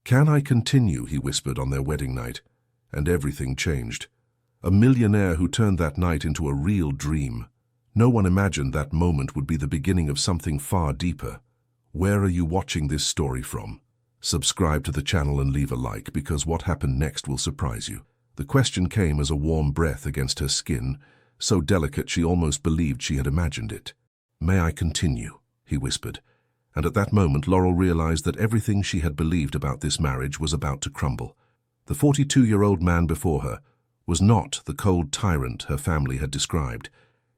"Can I continue?" he whispered on their wedding night, and everything changed. A millionaire who turned that night into a real dream. No one imagined that moment would be the beginning of something far deeper. Where are you watching this story from? Subscribe to the channel and leave a like, because what happened next will surprise you. The question came as a warm breath against her skin, so delicate she almost believed she had imagined it. "May I continue?" he whispered. And at that moment Laurel realized that everything she had believed about this marriage was about to crumble. The 42-year-old man before her was not the cold tyrant her family had described.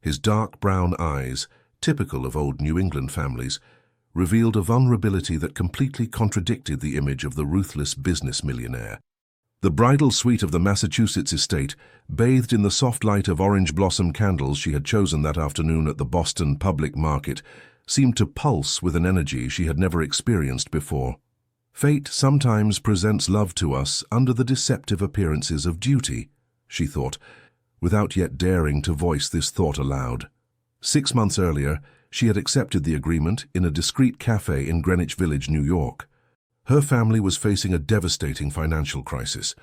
His dark brown eyes, typical of old New England families, revealed a vulnerability that completely contradicted the image of the ruthless business millionaire. The bridal suite of the Massachusetts estate, bathed in the soft light of orange blossom candles she had chosen that afternoon at the Boston public market, seemed to pulse with an energy she had never experienced before. Fate sometimes presents love to us under the deceptive appearances of duty, she thought, without yet daring to voice this thought aloud. 6 months earlier, she had accepted the agreement in a discreet cafe in Greenwich Village, New York. Her family was facing a devastating financial crisis,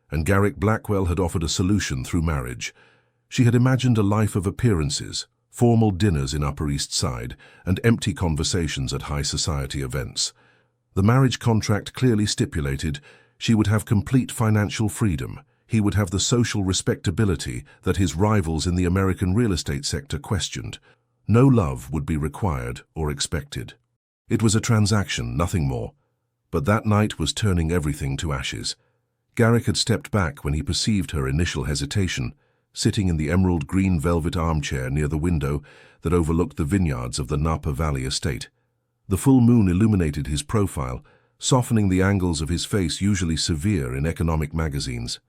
and Garrick Blackwell had offered a solution through marriage. She had imagined a life of appearances, formal dinners in Upper East Side, and empty conversations at high society events. The marriage contract clearly stipulated she would have complete financial freedom. He would have the social respectability that his rivals in the American real estate sector questioned. No love would be required or expected. It was a transaction, nothing more. But that night was turning everything to ashes. Garrick had stepped back when he perceived her initial hesitation, sitting in the emerald green velvet armchair near the window that overlooked the vineyards of the Napa Valley estate. The full moon illuminated his profile, softening the angles of his face usually severe in economic magazines.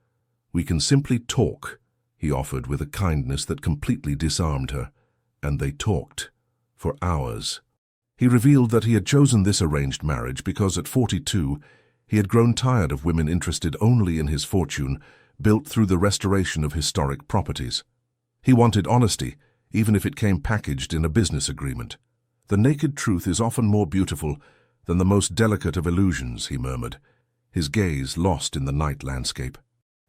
"We can simply talk," he offered with a kindness that completely disarmed her. And they talked. For hours. He revealed that he had chosen this arranged marriage because at 42, he had grown tired of women interested only in his fortune, built through the restoration of historic properties. He wanted honesty, even if it came packaged in a business agreement. "The naked truth is often more beautiful than the most delicate of illusions," he murmured, his gaze lost in the night landscape.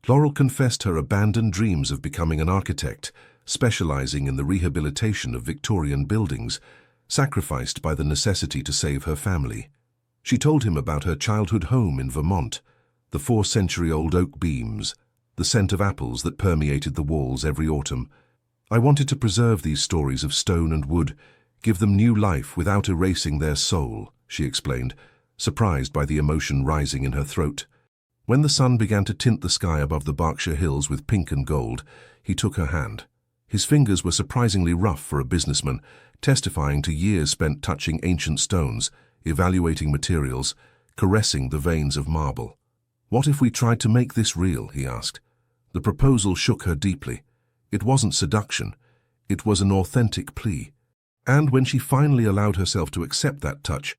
Laurel confessed her abandoned dreams of becoming an architect, specializing in the rehabilitation of Victorian buildings, sacrificed by the necessity to save her family. She told him about her childhood home in Vermont, the 4-century-old oak beams, the scent of apples that permeated the walls every autumn. "I wanted to preserve these stories of stone and wood, give them new life without erasing their soul," she explained, surprised by the emotion rising in her throat. When the sun began to tint the sky above the Berkshire Hills with pink and gold, he took her hand. His fingers were surprisingly rough for a businessman, testifying to years spent touching ancient stones, evaluating materials, caressing the veins of marble. "What if we tried to make this real?" he asked. The proposal shook her deeply. It wasn't seduction. It was an authentic plea. And when she finally allowed herself to accept that touch,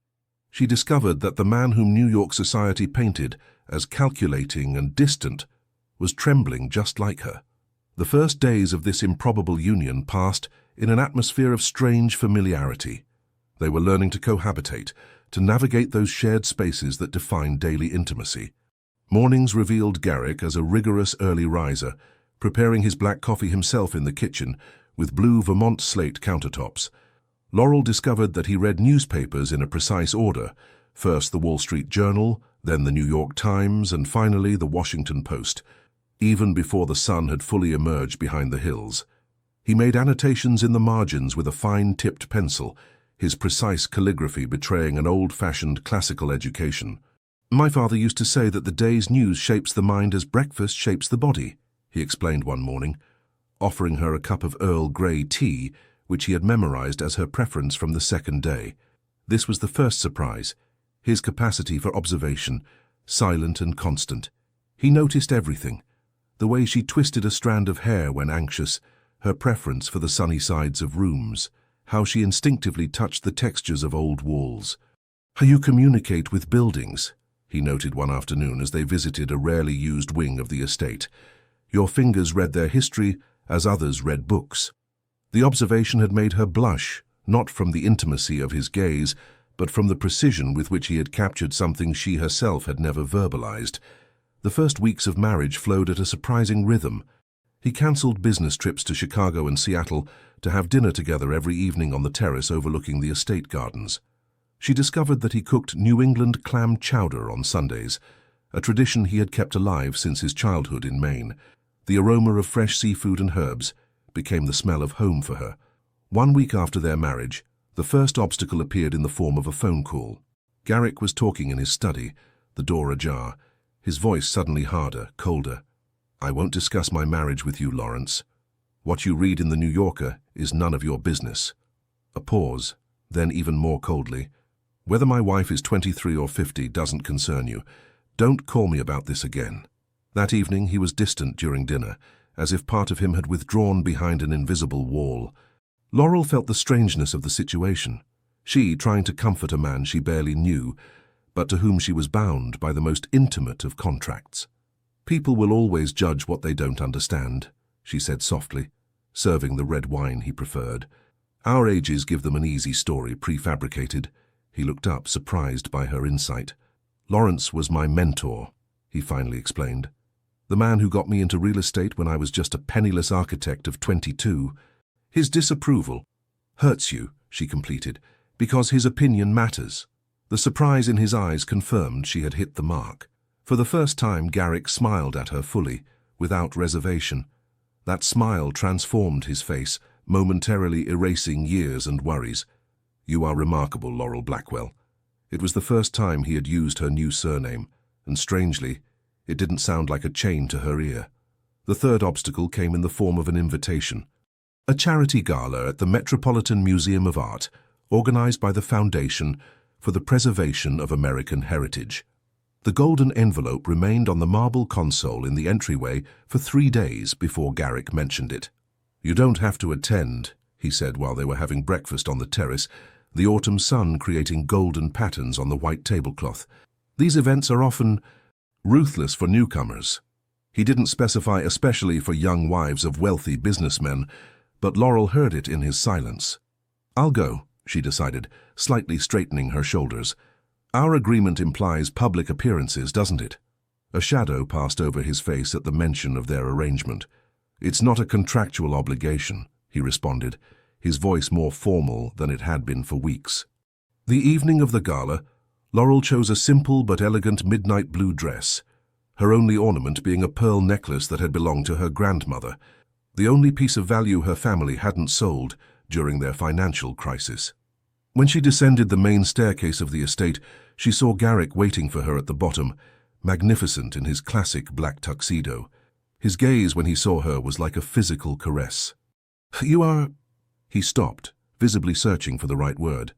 she discovered that the man whom New York society painted as calculating and distant was trembling just like her. The first days of this improbable union passed in an atmosphere of strange familiarity. They were learning to cohabitate, to navigate those shared spaces that define daily intimacy. Mornings revealed Garrick as a rigorous early riser, preparing his black coffee himself in the kitchen with blue Vermont slate countertops. Laurel discovered that he read newspapers in a precise order, first the Wall Street Journal, then the New York Times, and finally the Washington Post, even before the sun had fully emerged behind the hills. He made annotations in the margins with a fine-tipped pencil, his precise calligraphy betraying an old-fashioned classical education. "My father used to say that the day's news shapes the mind as breakfast shapes the body," he explained one morning, offering her a cup of Earl Grey tea, which he had memorized as her preference from the second day. This was the first surprise, his capacity for observation, silent and constant. He noticed everything, the way she twisted a strand of hair when anxious, her preference for the sunny sides of rooms, how she instinctively touched the textures of old walls. "How you communicate with buildings," he noted one afternoon as they visited a rarely used wing of the estate. "Your fingers read their history as others read books." The observation had made her blush, not from the intimacy of his gaze, but from the precision with which he had captured something she herself had never verbalized. The first weeks of marriage flowed at a surprising rhythm. He cancelled business trips to Chicago and Seattle to have dinner together every evening on the terrace overlooking the estate gardens. She discovered that he cooked New England clam chowder on Sundays, a tradition he had kept alive since his childhood in Maine. The aroma of fresh seafood and herbs became the smell of home for her. 1 week after their marriage, the first obstacle appeared in the form of a phone call. Garrick was talking in his study, the door ajar, his voice suddenly harder, colder. "I won't discuss my marriage with you, Lawrence. What you read in the New Yorker is none of your business." A pause, then even more coldly. "Whether my wife is 23 or 50 doesn't concern you. Don't call me about this again." That evening he was distant during dinner, as if part of him had withdrawn behind an invisible wall. Laurel felt the strangeness of the situation. She trying to comfort a man she barely knew, but to whom she was bound by the most intimate of contracts. "People will always judge what they don't understand," she said softly, serving the red wine he preferred. "Our ages give them an easy story, prefabricated." He looked up, surprised by her insight. "Lawrence was my mentor," he finally explained. "The man who got me into real estate when I was just a penniless architect of 22. His disapproval hurts you," she completed, "because his opinion matters." The surprise in his eyes confirmed she had hit the mark. For the first time, Garrick smiled at her fully, without reservation. That smile transformed his face, momentarily erasing years and worries. "You are remarkable, Laurel Blackwell." It was the first time he had used her new surname, and strangely, it didn't sound like a chain to her ear. The third obstacle came in the form of an invitation. A charity gala at the Metropolitan Museum of Art, organized by the Foundation for the Preservation of American Heritage. The golden envelope remained on the marble console in the entryway for 3 days before Garrick mentioned it. "You don't have to attend," he said while they were having breakfast on the terrace, the autumn sun creating golden patterns on the white tablecloth. "These events are often ruthless for newcomers." He didn't specify especially for young wives of wealthy businessmen, but Laurel heard it in his silence. "I'll go," she decided, slightly straightening her shoulders. "Our agreement implies public appearances, doesn't it?" A shadow passed over his face at the mention of their arrangement. "It's not a contractual obligation," he responded, his voice more formal than it had been for weeks. The evening of the gala, Laurel chose a simple but elegant midnight blue dress, her only ornament being a pearl necklace that had belonged to her grandmother, the only piece of value her family hadn't sold during their financial crisis. When she descended the main staircase of the estate, she saw Garrick waiting for her at the bottom, magnificent in his classic black tuxedo. His gaze when he saw her was like a physical caress. "You are—" He stopped, visibly searching for the right word.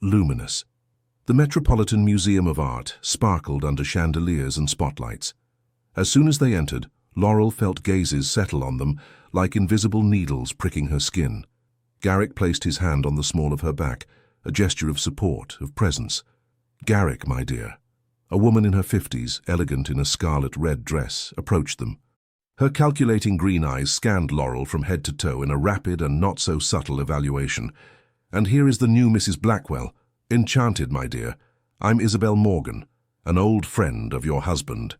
"Luminous." The Metropolitan Museum of Art sparkled under chandeliers and spotlights. As soon as they entered, Laurel felt gazes settle on them, like invisible needles pricking her skin. Garrick placed his hand on the small of her back, a gesture of support, of presence. "Garrick, my dear." A woman in her 50s, elegant in a scarlet-red dress, approached them. Her calculating green eyes scanned Laurel from head to toe in a rapid and not-so-subtle evaluation. "And here is the new Mrs. Blackwell. Enchanted, my dear. I'm Isabel Morgan, an old friend of your husband."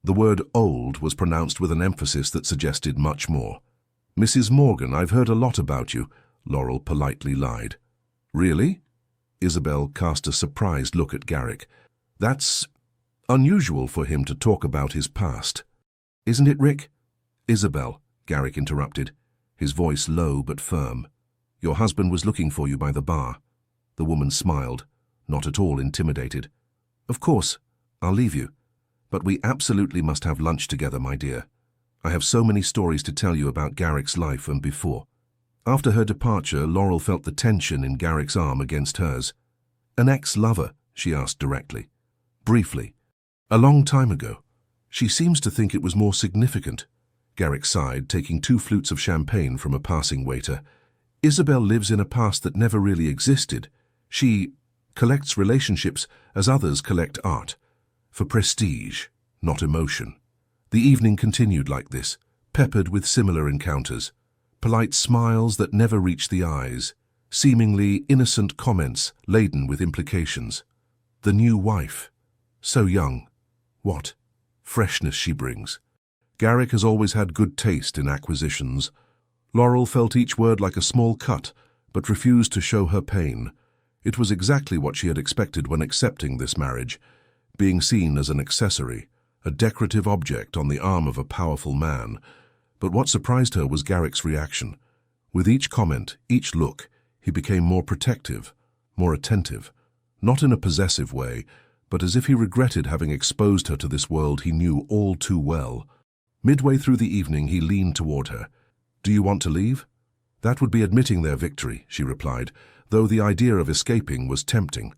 The word "old" was pronounced with an emphasis that suggested much more. "Mrs. Morgan, I've heard a lot about you," Laurel politely lied. "Really?" Isabel cast a surprised look at Garrick. "That's unusual for him to talk about his past. Isn't it, Rick?" "Isabel," Garrick interrupted, his voice low but firm. "Your husband was looking for you by the bar." The woman smiled, not at all intimidated. "Of course, I'll leave you. But we absolutely must have lunch together, my dear. I have so many stories to tell you about Garrick's life and before." After her departure, Laurel felt the tension in Garrick's arm against hers. "An ex-lover?" she asked directly. "Briefly. A long time ago. She seems to think it was more significant." Garrick sighed, taking 2 flutes of champagne from a passing waiter. "Isabel lives in a past that never really existed. She collects relationships as others collect art. For prestige, not emotion." The evening continued like this, peppered with similar encounters. Polite smiles that never reached the eyes, seemingly innocent comments laden with implications. The new wife. So young. What freshness she brings. Garrick has always had good taste in acquisitions. Laurel felt each word like a small cut, but refused to show her pain. It was exactly what she had expected when accepting this marriage, being seen as an accessory, a decorative object on the arm of a powerful man. But what surprised her was Garrick's reaction. With each comment, each look, he became more protective, more attentive, not in a possessive way, but as if he regretted having exposed her to this world he knew all too well. Midway through the evening, he leaned toward her. "Do you want to leave?" "That would be admitting their victory," she replied, though the idea of escaping was tempting.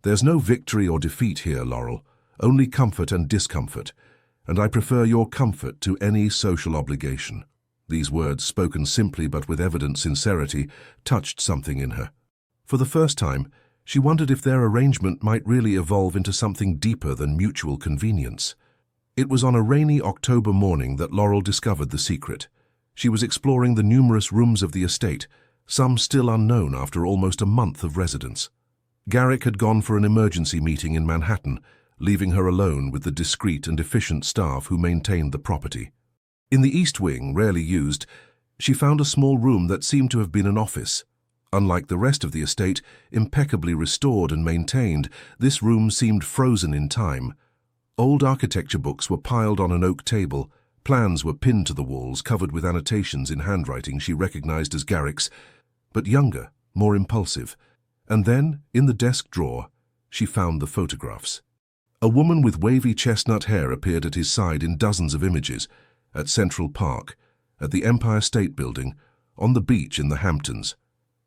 "There's no victory or defeat here, Laurel, only comfort and discomfort, and I prefer your comfort to any social obligation." These words, spoken simply but with evident sincerity, touched something in her. For the first time, she wondered if their arrangement might really evolve into something deeper than mutual convenience. It was on a rainy October morning that Laurel discovered the secret. She was exploring the numerous rooms of the estate, some still unknown after almost a month of residence. Garrick had gone for an emergency meeting in Manhattan, leaving her alone with the discreet and efficient staff who maintained the property. In the East Wing, rarely used, she found a small room that seemed to have been an office. Unlike the rest of the estate, impeccably restored and maintained, this room seemed frozen in time. Old architecture books were piled on an oak table. Plans were pinned to the walls, covered with annotations in handwriting she recognized as Garrick's, but younger, more impulsive. And then, in the desk drawer, she found the photographs. A woman with wavy chestnut hair appeared at his side in dozens of images, at Central Park, at the Empire State Building, on the beach in the Hamptons.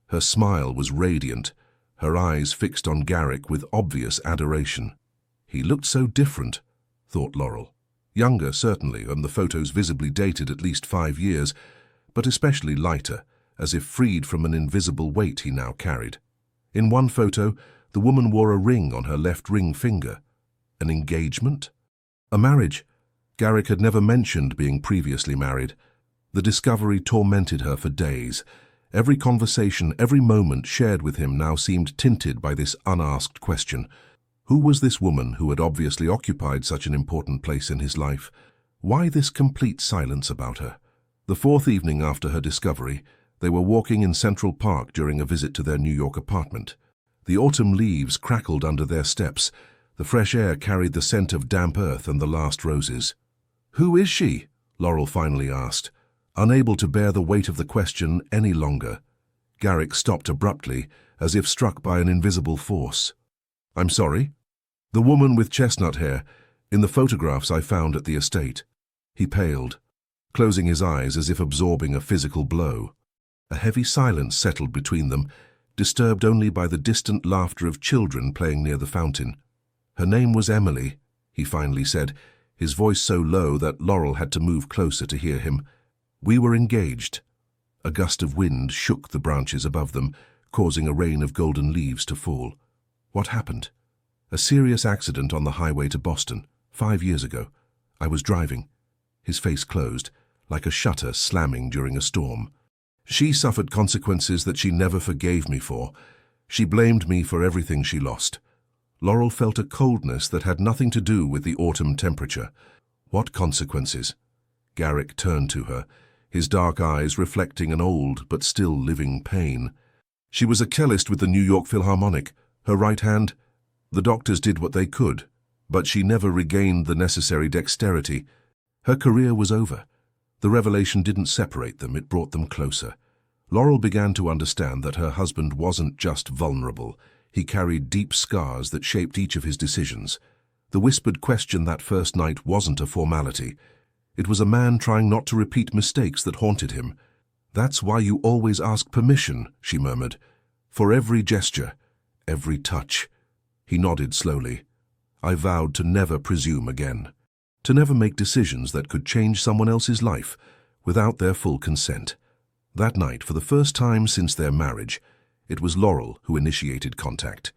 Her smile was radiant, her eyes fixed on Garrick with obvious adoration. He looked so different, thought Laurel. Younger, certainly, and the photos visibly dated at least 5 years, but especially lighter, as if freed from an invisible weight he now carried. In one photo, the woman wore a ring on her left ring finger. An engagement? A marriage? Garrick had never mentioned being previously married. The discovery tormented her for days. Every conversation, every moment shared with him now seemed tinted by this unasked question. Who was this woman who had obviously occupied such an important place in his life? Why this complete silence about her? The 4th evening after her discovery, they were walking in Central Park during a visit to their New York apartment. The autumn leaves crackled under their steps. The fresh air carried the scent of damp earth and the last roses. "Who is she?" Laurel finally asked, unable to bear the weight of the question any longer. Garrick stopped abruptly, as if struck by an invisible force. "I'm sorry?" "The woman with chestnut hair, in the photographs I found at the estate." He paled, closing his eyes as if absorbing a physical blow. A heavy silence settled between them, disturbed only by the distant laughter of children playing near the fountain. "Her name was Emily," he finally said, his voice so low that Laurel had to move closer to hear him. "We were engaged." A gust of wind shook the branches above them, causing a rain of golden leaves to fall. "What happened?" "A serious accident on the highway to Boston, 5 years ago. I was driving." His face closed, like a shutter slamming during a storm. "She suffered consequences that she never forgave me for. She blamed me for everything she lost." Laurel felt a coldness that had nothing to do with the autumn temperature. "What consequences?" Garrick turned to her, his dark eyes reflecting an old but still living pain. "She was a cellist with the New York Philharmonic. Her right hand. The doctors did what they could, but she never regained the necessary dexterity. Her career was over. The revelation didn't separate them, it brought them closer." Laurel began to understand that her husband wasn't just vulnerable. He carried deep scars that shaped each of his decisions. The whispered question that first night wasn't a formality. It was a man trying not to repeat mistakes that haunted him. "That's why you always ask permission," she murmured. "For every gesture, every touch." He nodded slowly. "I vowed to never presume again. To never make decisions that could change someone else's life without their full consent." That night, for the first time since their marriage, it was Laurel who initiated contact.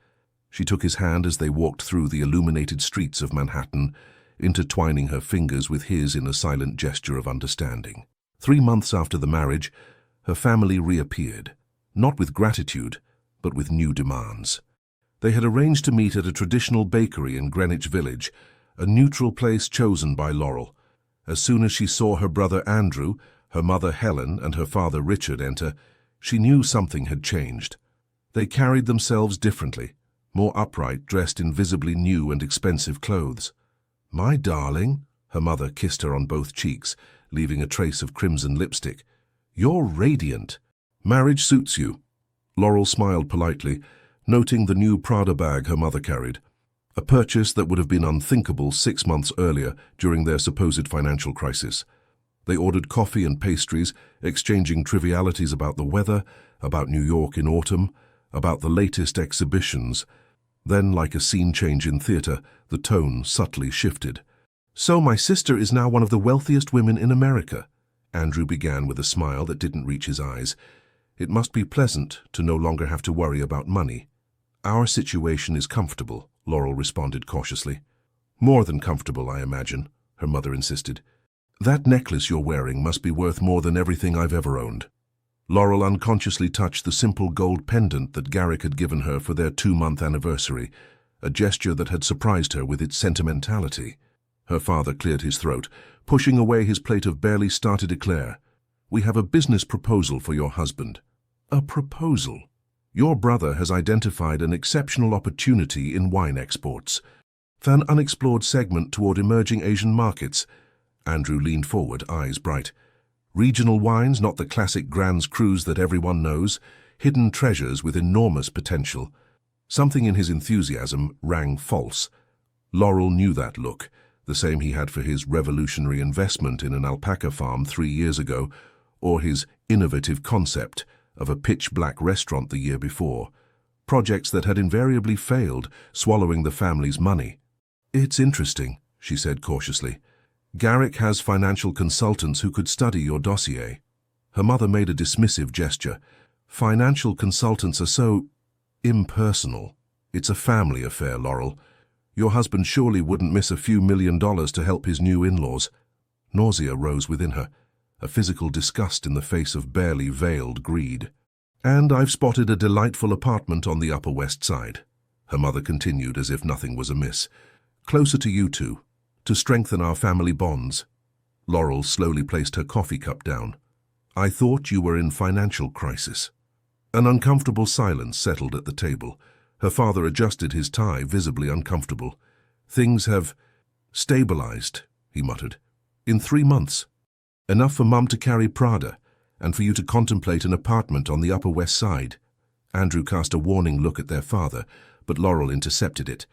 She took his hand as they walked through the illuminated streets of Manhattan, intertwining her fingers with his in a silent gesture of understanding. 3 months after the marriage, her family reappeared. not with gratitude, but with new demands. They had arranged to meet at a traditional bakery in Greenwich Village, a neutral place chosen by Laurel. As soon as she saw her brother Andrew, her mother Helen, and her father Richard enter, she knew something had changed. They carried themselves differently, more upright, dressed in visibly new and expensive clothes. "My darling," her mother kissed her on both cheeks, leaving a trace of crimson lipstick. "You're radiant. Marriage suits you." Laurel smiled politely, noting the new Prada bag her mother carried, a purchase that would have been unthinkable 6 months earlier during their supposed financial crisis. They ordered coffee and pastries, exchanging trivialities about the weather, about New York in autumn, about the latest exhibitions. Then, like a scene change in theater, the tone subtly shifted. "So my sister is now one of the wealthiest women in America," Andrew began with a smile that didn't reach his eyes. "It must be pleasant to no longer have to worry about money." "Our situation is comfortable," Laurel responded cautiously. "More than comfortable, I imagine," her mother insisted. "That necklace you're wearing must be worth more than everything I've ever owned." Laurel unconsciously touched the simple gold pendant that Garrick had given her for their 2-month anniversary, a gesture that had surprised her with its sentimentality. Her father cleared his throat, pushing away his plate of barely started eclair. "We have a business proposal for your husband." "A proposal?" "Your brother has identified an exceptional opportunity in wine exports, an unexplored segment toward emerging Asian markets." Andrew leaned forward, eyes bright. "Regional wines, not the classic Grands Crus that everyone knows, hidden treasures with enormous potential." Something in his enthusiasm rang false. Laurel knew that look, the same he had for his revolutionary investment in an alpaca farm 3 years ago, or his innovative concept of a pitch-black restaurant the year before. Projects that had invariably failed, swallowing the family's money. "It's interesting," she said cautiously. "Garrick has financial consultants who could study your dossier." Her mother made a dismissive gesture. "Financial consultants are so impersonal. It's a family affair, Laurel. Your husband surely wouldn't miss a few $1,000,000 to help his new in-laws." Nausea rose within her, a physical disgust in the face of barely veiled greed. "And I've spotted a delightful apartment on the Upper West Side," her mother continued as if nothing was amiss. "Closer to you two, to strengthen our family bonds." Laurel slowly placed her coffee cup down. "I thought you were in financial crisis." An uncomfortable silence settled at the table. Her father adjusted his tie, visibly uncomfortable. "Things have stabilized," he muttered. "In 3 months. Enough for Mum to carry Prada, and for you to contemplate an apartment on the Upper West Side." Andrew cast a warning look at their father, but Laurel intercepted it.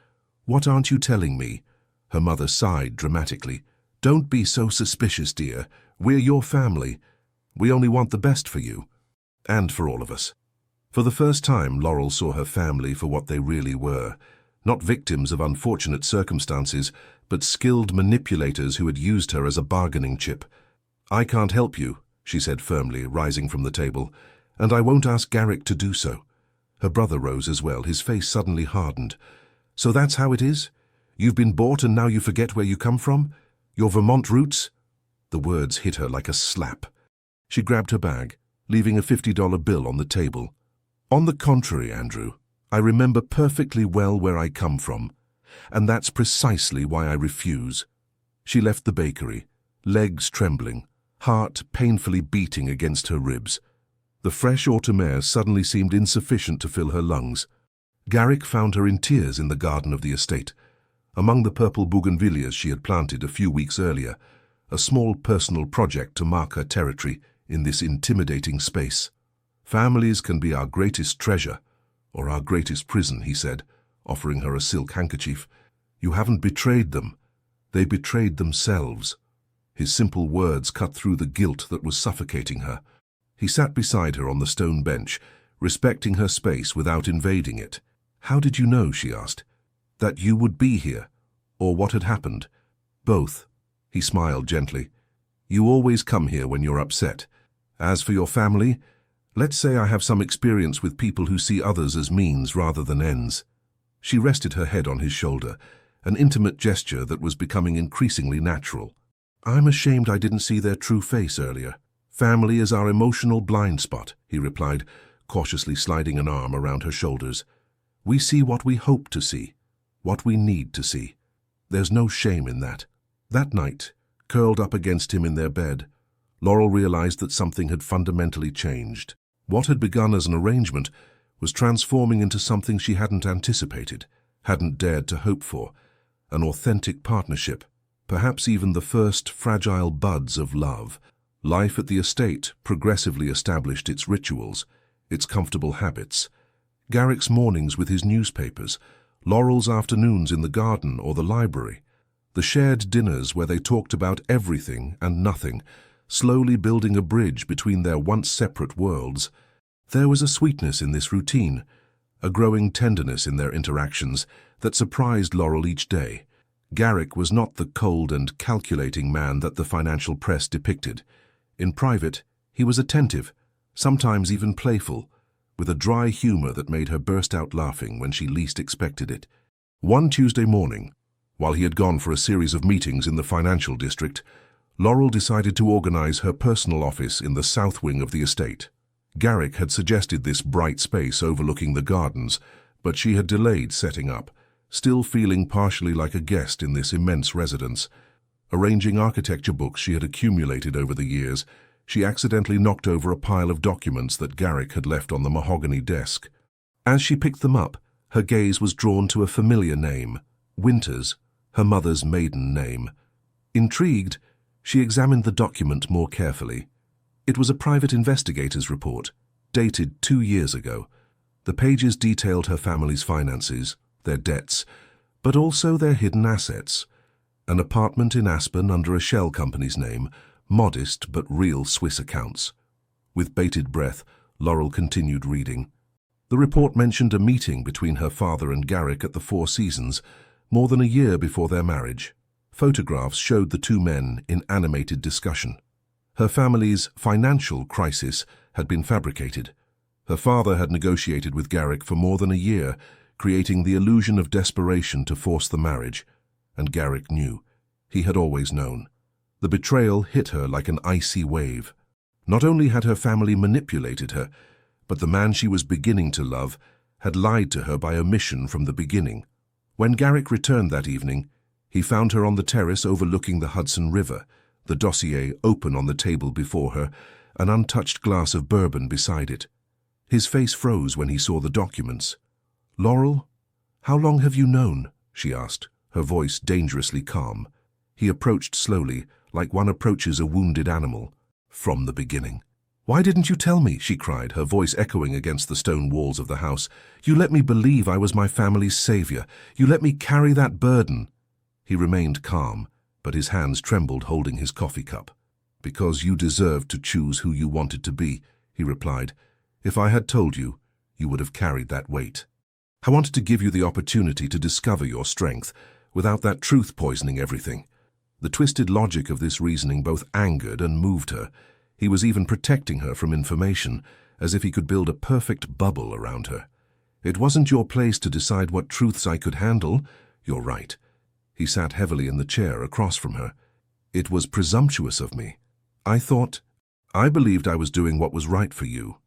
"What aren't you telling me?" Her mother sighed dramatically. "Don't be so suspicious, dear. We're your family. We only want the best for you. And for all of us." For the first time, Laurel saw her family for what they really were. Not victims of unfortunate circumstances, but skilled manipulators who had used her as a bargaining chip. "I can't help you," she said firmly, rising from the table, "and I won't ask Garrick to do so." Her brother rose as well, his face suddenly hardened. "So that's how it is? You've been bought and now you forget where you come from? Your Vermont roots?" The words hit her like a slap. She grabbed her bag, leaving a $50 bill on the table. "On the contrary, Andrew, I remember perfectly well where I come from, and that's precisely why I refuse." She left the bakery, legs trembling, heart painfully beating against her ribs. The fresh autumn air suddenly seemed insufficient to fill her lungs. Garrick found her in tears in the garden of the estate, among the purple bougainvilleas she had planted a few weeks earlier, a small personal project to mark her territory in this intimidating space. "Families can be our greatest treasure, or our greatest prison," he said, offering her a silk handkerchief. "You haven't betrayed them. They betrayed themselves." His simple words cut through the guilt that was suffocating her. He sat beside her on the stone bench, respecting her space without invading it. "How did you know," she asked, "that you would be here, or what had happened?" "Both." He smiled gently. "You always come here when you're upset. As for your family, let's say I have some experience with people who see others as means rather than ends." She rested her head on his shoulder, an intimate gesture that was becoming increasingly natural. "I'm ashamed I didn't see their true face earlier." "Family is our emotional blind spot," he replied, cautiously sliding an arm around her shoulders. "We see what we hope to see, what we need to see. There's no shame in that." That night, curled up against him in their bed, Laurel realized that something had fundamentally changed. What had begun as an arrangement was transforming into something she hadn't anticipated, hadn't dared to hope for, an authentic partnership, perhaps even the first fragile buds of love. Life at the estate progressively established its rituals, its comfortable habits. Garrick's mornings with his newspapers, Laurel's afternoons in the garden or the library, the shared dinners where they talked about everything and nothing, slowly building a bridge between their once separate worlds. There was a sweetness in this routine, a growing tenderness in their interactions that surprised Laurel each day. Garrick was not the cold and calculating man that the financial press depicted. In private, he was attentive, sometimes even playful, with a dry humor that made her burst out laughing when she least expected it. One Tuesday morning, while he had gone for a series of meetings in the financial district, Laurel decided to organize her personal office in the south wing of the estate. Garrick had suggested this bright space overlooking the gardens, but she had delayed setting up, still feeling partially like a guest in this immense residence. Arranging architecture books she had accumulated over the years, she accidentally knocked over a pile of documents that Garrick had left on the mahogany desk. As she picked them up, her gaze was drawn to a familiar name, Winters, her mother's maiden name. Intrigued, she examined the document more carefully. It was a private investigator's report, dated 2 years ago. The pages detailed her family's finances, their debts, but also their hidden assets. An apartment in Aspen under a shell company's name, modest but real Swiss accounts. With bated breath, Laurel continued reading. The report mentioned a meeting between her father and Garrick at the Four Seasons, more than a year before their marriage. Photographs showed the two men in animated discussion. Her family's financial crisis had been fabricated. Her father had negotiated with Garrick for more than a year, creating the illusion of desperation to force the marriage. And Garrick knew. He had always known. The betrayal hit her like an icy wave. Not only had her family manipulated her, but the man she was beginning to love had lied to her by omission from the beginning. When Garrick returned that evening, he found her on the terrace overlooking the Hudson River, the dossier open on the table before her, an untouched glass of bourbon beside it. His face froze when he saw the documents. "Laurel, how long have you known?" she asked, her voice dangerously calm. He approached slowly, like one approaches a wounded animal. "From the beginning." "Why didn't you tell me?" she cried, her voice echoing against the stone walls of the house. "You let me believe I was my family's savior. You let me carry that burden." He remained calm, but his hands trembled holding his coffee cup. "Because you deserved to choose who you wanted to be," he replied. "If I had told you, you would have carried that weight. I wanted to give you the opportunity to discover your strength, without that truth poisoning everything." The twisted logic of this reasoning both angered and moved her. He was even protecting her from information, as if he could build a perfect bubble around her. "It wasn't your place to decide what truths I could handle. You're right." He sat heavily in the chair across from her. "It was presumptuous of me. I believed I was doing what was right for you.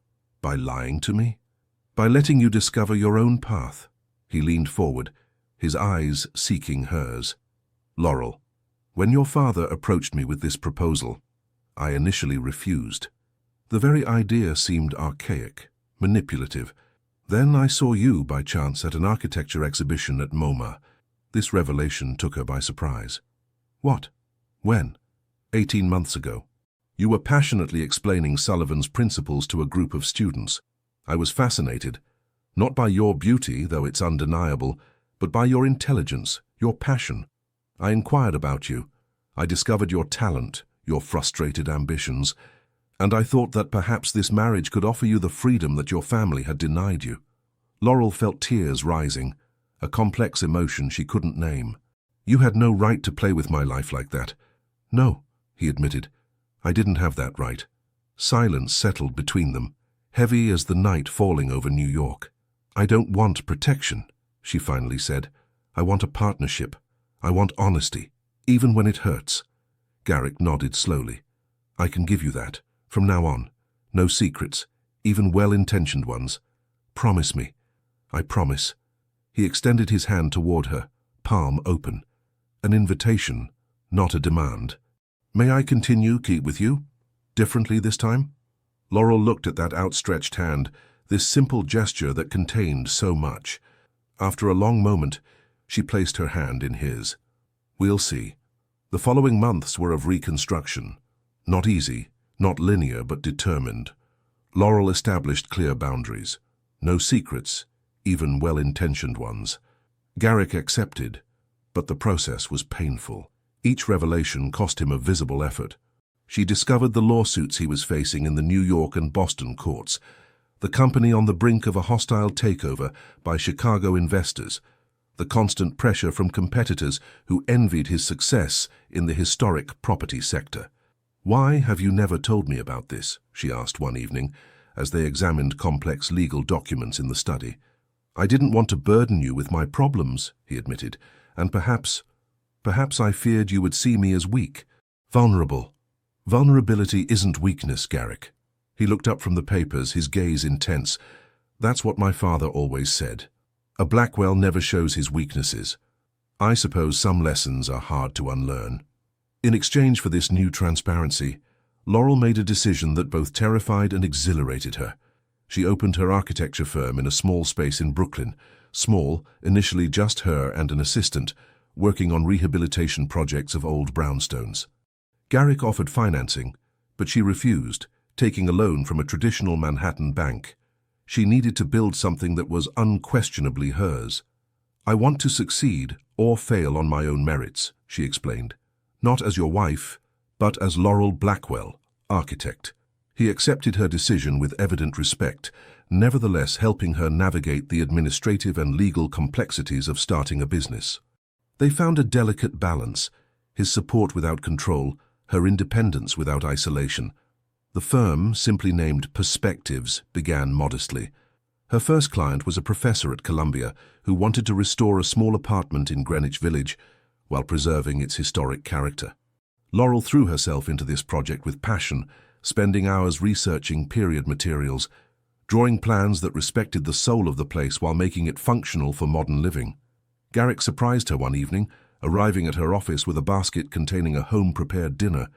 By lying to me? By letting you discover your own path." He leaned forward, his eyes seeking hers. "Laurel, when your father approached me with this proposal, I initially refused. The very idea seemed archaic, manipulative. Then I saw you by chance at an architecture exhibition at MoMA. This revelation took her by surprise." "What? When?" 18 months ago. You were passionately explaining Sullivan's principles to a group of students. I was fascinated, not by your beauty, though it's undeniable, but by your intelligence, your passion. I inquired about you. I discovered your talent, your frustrated ambitions, and I thought that perhaps this marriage could offer you the freedom that your family had denied you." Laurel felt tears rising, a complex emotion she couldn't name. "You had no right to play with my life like that." "No," he admitted. "I didn't have that right." Silence settled between them, heavy as the night falling over New York. "I don't want protection," she finally said. "I want a partnership. I want honesty, even when it hurts." Garrick nodded slowly. "I can give you that. From now on, no secrets, even well-intentioned ones. Promise me." "I promise." He extended his hand toward her, palm open. An invitation, not a demand. "May I continue, Keith, with you? Differently this time?" Laurel looked at that outstretched hand, this simple gesture that contained so much. After a long moment, she placed her hand in his. "We'll see." The following months were of reconstruction. Not easy, not linear, but determined. Laurel established clear boundaries. No secrets, even well-intentioned ones. Garrick accepted, but the process was painful. Each revelation cost him a visible effort. She discovered the lawsuits he was facing in the New York and Boston courts, the company on the brink of a hostile takeover by Chicago investors, the constant pressure from competitors who envied his success in the historic property sector. "Why have you never told me about this?" she asked one evening, as they examined complex legal documents in the study. "I didn't want to burden you with my problems," he admitted, "and perhaps I feared you would see me as weak, vulnerable." "Vulnerability isn't weakness, Garrick." He looked up from the papers, his gaze intense. "That's what my father always said. A Blackwell never shows his weaknesses. I suppose some lessons are hard to unlearn." In exchange for this new transparency, Laurel made a decision that both terrified and exhilarated her. She opened her architecture firm in a small space in Brooklyn. Small, initially just her and an assistant, working on rehabilitation projects of old brownstones. Garrick offered financing, but she refused, taking a loan from a traditional Manhattan bank. She needed to build something that was unquestionably hers. "I want to succeed or fail on my own merits," she explained. "Not as your wife, but as Laurel Blackwell, architect." He accepted her decision with evident respect, nevertheless helping her navigate the administrative and legal complexities of starting a business. They found a delicate balance, his support without control, her independence without isolation. The firm, simply named Perspectives, began modestly. Her first client was a professor at Columbia who wanted to restore a small apartment in Greenwich Village while preserving its historic character. Laurel threw herself into this project with passion, spending hours researching period materials, drawing plans that respected the soul of the place while making it functional for modern living. Garrick surprised her one evening, arriving at her office with a basket containing a home-prepared dinner,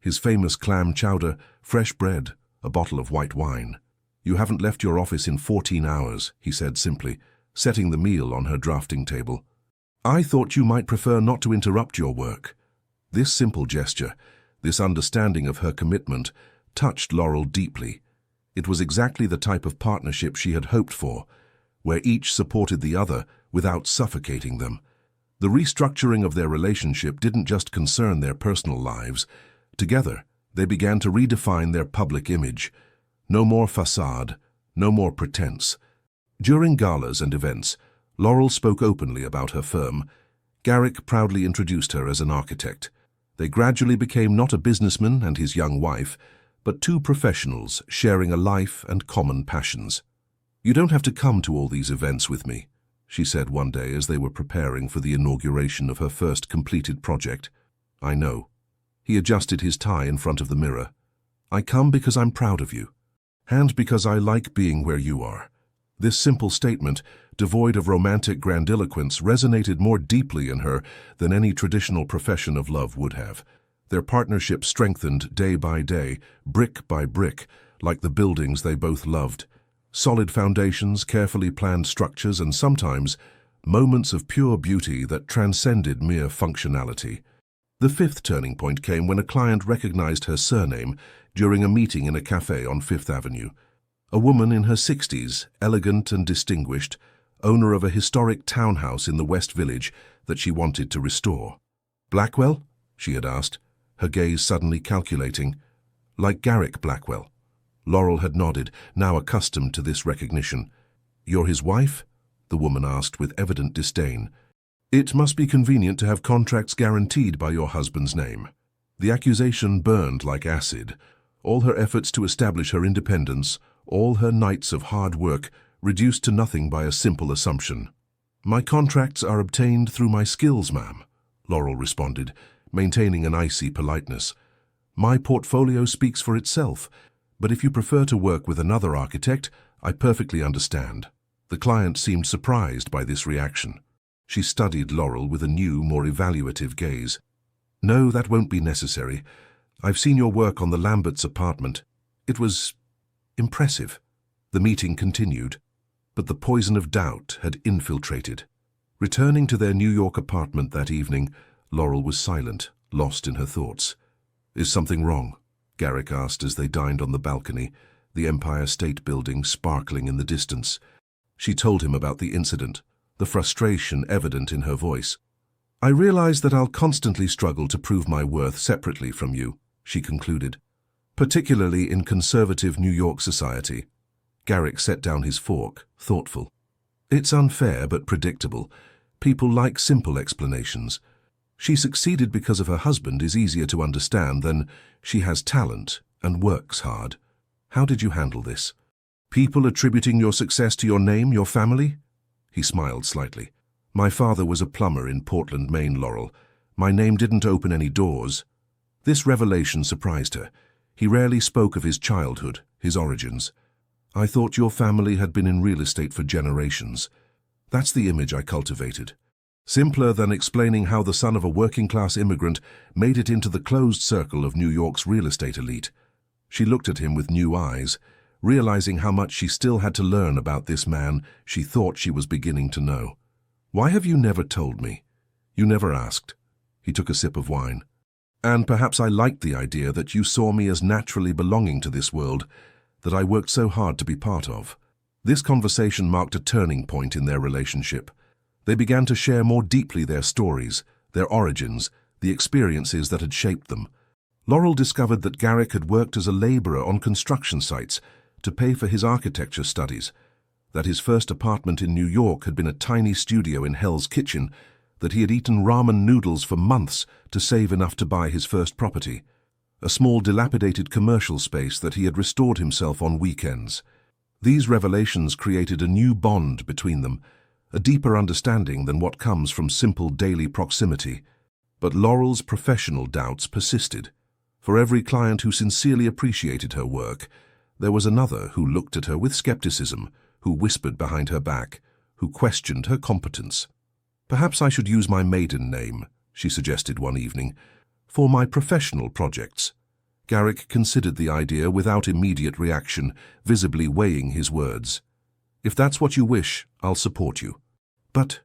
his famous clam chowder, fresh bread, a bottle of white wine. "You haven't left your office in 14 hours, he said simply, setting the meal on her drafting table. "I thought you might prefer not to interrupt your work." This simple gesture, this understanding of her commitment, touched Laurel deeply. It was exactly the type of partnership she had hoped for, where each supported the other without suffocating them. The restructuring of their relationship didn't just concern their personal lives. Together, they began to redefine their public image. No more facade, no more pretense. During galas and events, Laurel spoke openly about her firm. Garrick proudly introduced her as an architect. They gradually became not a businessman and his young wife, but two professionals sharing a life and common passions. "You don't have to come to all these events with me," she said one day as they were preparing for the inauguration of her first completed project. "I know." He adjusted his tie in front of the mirror. "I come because I'm proud of you, and because I like being where you are." This simple statement, devoid of romantic grandiloquence, resonated more deeply in her than any traditional profession of love would have. Their partnership strengthened day by day, brick by brick, like the buildings they both loved. Solid foundations, carefully planned structures, and sometimes moments of pure beauty that transcended mere functionality. The fifth turning point came when a client recognized her surname during a meeting in a cafe on Fifth Avenue. A woman in her 60s, elegant and distinguished, owner of a historic townhouse in the West Village that she wanted to restore. "Blackwell?" she had asked, her gaze suddenly calculating. "Like Garrick Blackwell." Laurel had nodded, now accustomed to this recognition. "You're his wife?" the woman asked with evident disdain. "It must be convenient to have contracts guaranteed by your husband's name." The accusation burned like acid. All her efforts to establish her independence, all her nights of hard work, reduced to nothing by a simple assumption. "My contracts are obtained through my skills, ma'am," Laurel responded, maintaining an icy politeness. "My portfolio speaks for itself. But if you prefer to work with another architect, I perfectly understand. The client seemed surprised by this reaction. She studied Laurel with a new, more evaluative gaze. No, that won't be necessary. I've seen your work on the Lamberts' apartment. It was impressive. The meeting continued, but the poison of doubt had infiltrated. Returning to their New York apartment that evening, Laurel was silent, lost in her thoughts. Is something wrong? Garrick asked as they dined on the balcony, the Empire State Building sparkling in the distance. She told him about the incident, the frustration evident in her voice. I realize that I'll constantly struggle to prove my worth separately from you, she concluded, particularly in conservative New York society. Garrick set down his fork, thoughtful. It's unfair but predictable. People like simple explanations. She succeeded because of her husband is easier to understand than she has talent and works hard. How did you handle this? People attributing your success to your name, your family? He smiled slightly. My father was a plumber in Portland, Maine, Laurel. My name didn't open any doors. This revelation surprised her. He rarely spoke of his childhood, his origins. I thought your family had been in real estate for generations. That's the image I cultivated. Simpler than explaining how the son of a working-class immigrant made it into the closed circle of New York's real estate elite. She looked at him with new eyes, realizing how much she still had to learn about this man she thought she was beginning to know. Why have you never told me? You never asked. He took a sip of wine. And perhaps I liked the idea that you saw me as naturally belonging to this world that I worked so hard to be part of. This conversation marked a turning point in their relationship. They began to share more deeply their stories, their origins, the experiences that had shaped them. Laurel discovered that Garrick had worked as a laborer on construction sites to pay for his architecture studies, that his first apartment in New York had been a tiny studio in Hell's Kitchen, that he had eaten ramen noodles for months to save enough to buy his first property, a small dilapidated commercial space that he had restored himself on weekends. These revelations created a new bond between them, a deeper understanding than what comes from simple daily proximity. But Laurel's professional doubts persisted. For every client who sincerely appreciated her work, there was another who looked at her with skepticism, who whispered behind her back, who questioned her competence. Perhaps I should use my maiden name, she suggested one evening, for my professional projects. Garrick considered the idea without immediate reaction, visibly weighing his words. If that's what you wish, I'll support you. But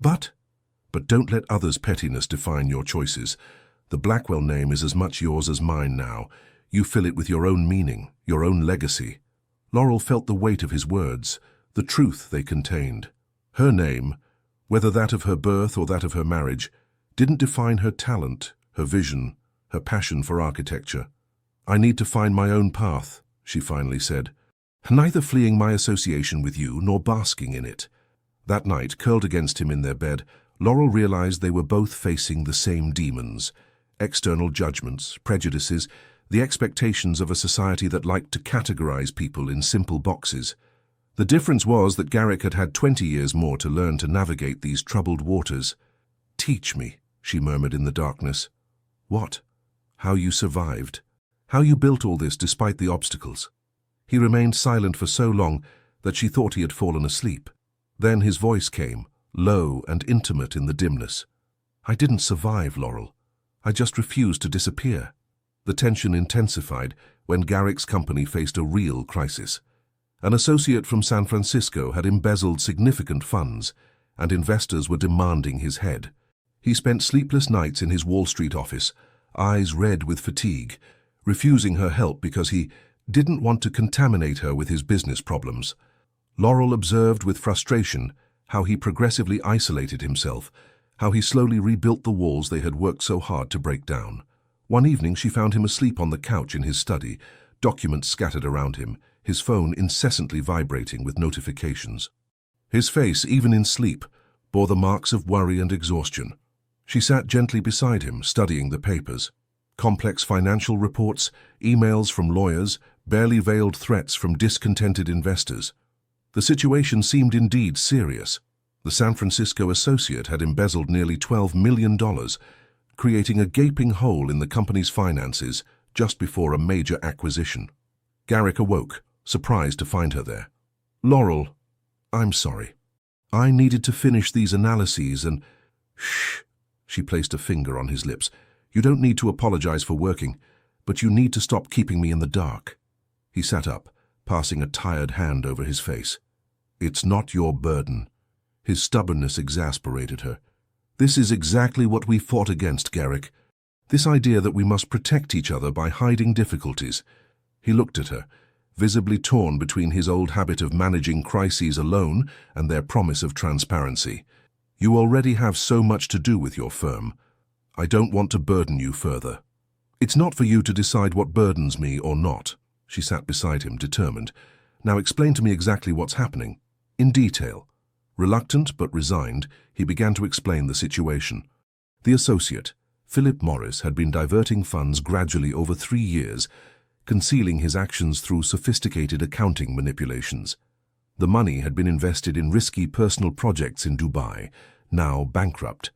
don't let others' pettiness define your choices. The Blackwell name is as much yours as mine now. You fill it with your own meaning, your own legacy. Laurel felt the weight of his words, the truth they contained. Her name, whether that of her birth or that of her marriage, didn't define her talent, her vision, her passion for architecture. I need to find my own path, she finally said, neither fleeing my association with you nor basking in it. That night, curled against him in their bed, Laurel realized they were both facing the same demons, external judgments, prejudices, the expectations of a society that liked to categorize people in simple boxes. The difference was that Garrick had had 20 years more to learn to navigate these troubled waters. Teach me, she murmured in the darkness. What? How you survived? How you built all this despite the obstacles? He remained silent for so long that she thought he had fallen asleep. Then his voice came, low and intimate in the dimness. I didn't survive, Laurel. I just refused to disappear. The tension intensified when Garrick's company faced a real crisis. An associate from San Francisco had embezzled significant funds, and investors were demanding his head. He spent sleepless nights in his Wall Street office, eyes red with fatigue, refusing her help because he didn't want to contaminate her with his business problems. Laurel observed with frustration how he progressively isolated himself, how he slowly rebuilt the walls they had worked so hard to break down. One evening she found him asleep on the couch in his study, documents scattered around him, his phone incessantly vibrating with notifications. His face, even in sleep, bore the marks of worry and exhaustion. She sat gently beside him, studying the papers. Complex financial reports, emails from lawyers, barely veiled threats from discontented investors. The situation seemed indeed serious. The San Francisco associate had embezzled nearly $12 million, creating a gaping hole in the company's finances just before a major acquisition. Garrick awoke, surprised to find her there. "Laurel, I'm sorry. I needed to finish these analyses and—" "Shh." She placed a finger on his lips. "You don't need to apologize for working, but you need to stop keeping me in the dark." He sat up, passing a tired hand over his face. "It's not your burden." His stubbornness exasperated her. "This is exactly what we fought against, Garrick. This idea that we must protect each other by hiding difficulties." He looked at her, visibly torn between his old habit of managing crises alone and their promise of transparency. "You already have so much to do with your firm. I don't want to burden you further." "It's not for you to decide what burdens me or not." She sat beside him, determined. "Now explain to me exactly what's happening, in detail." Reluctant but resigned, he began to explain the situation. The associate, Philip Morris, had been diverting funds gradually over 3 years, concealing his actions through sophisticated accounting manipulations. The money had been invested in risky personal projects in Dubai, now bankrupt.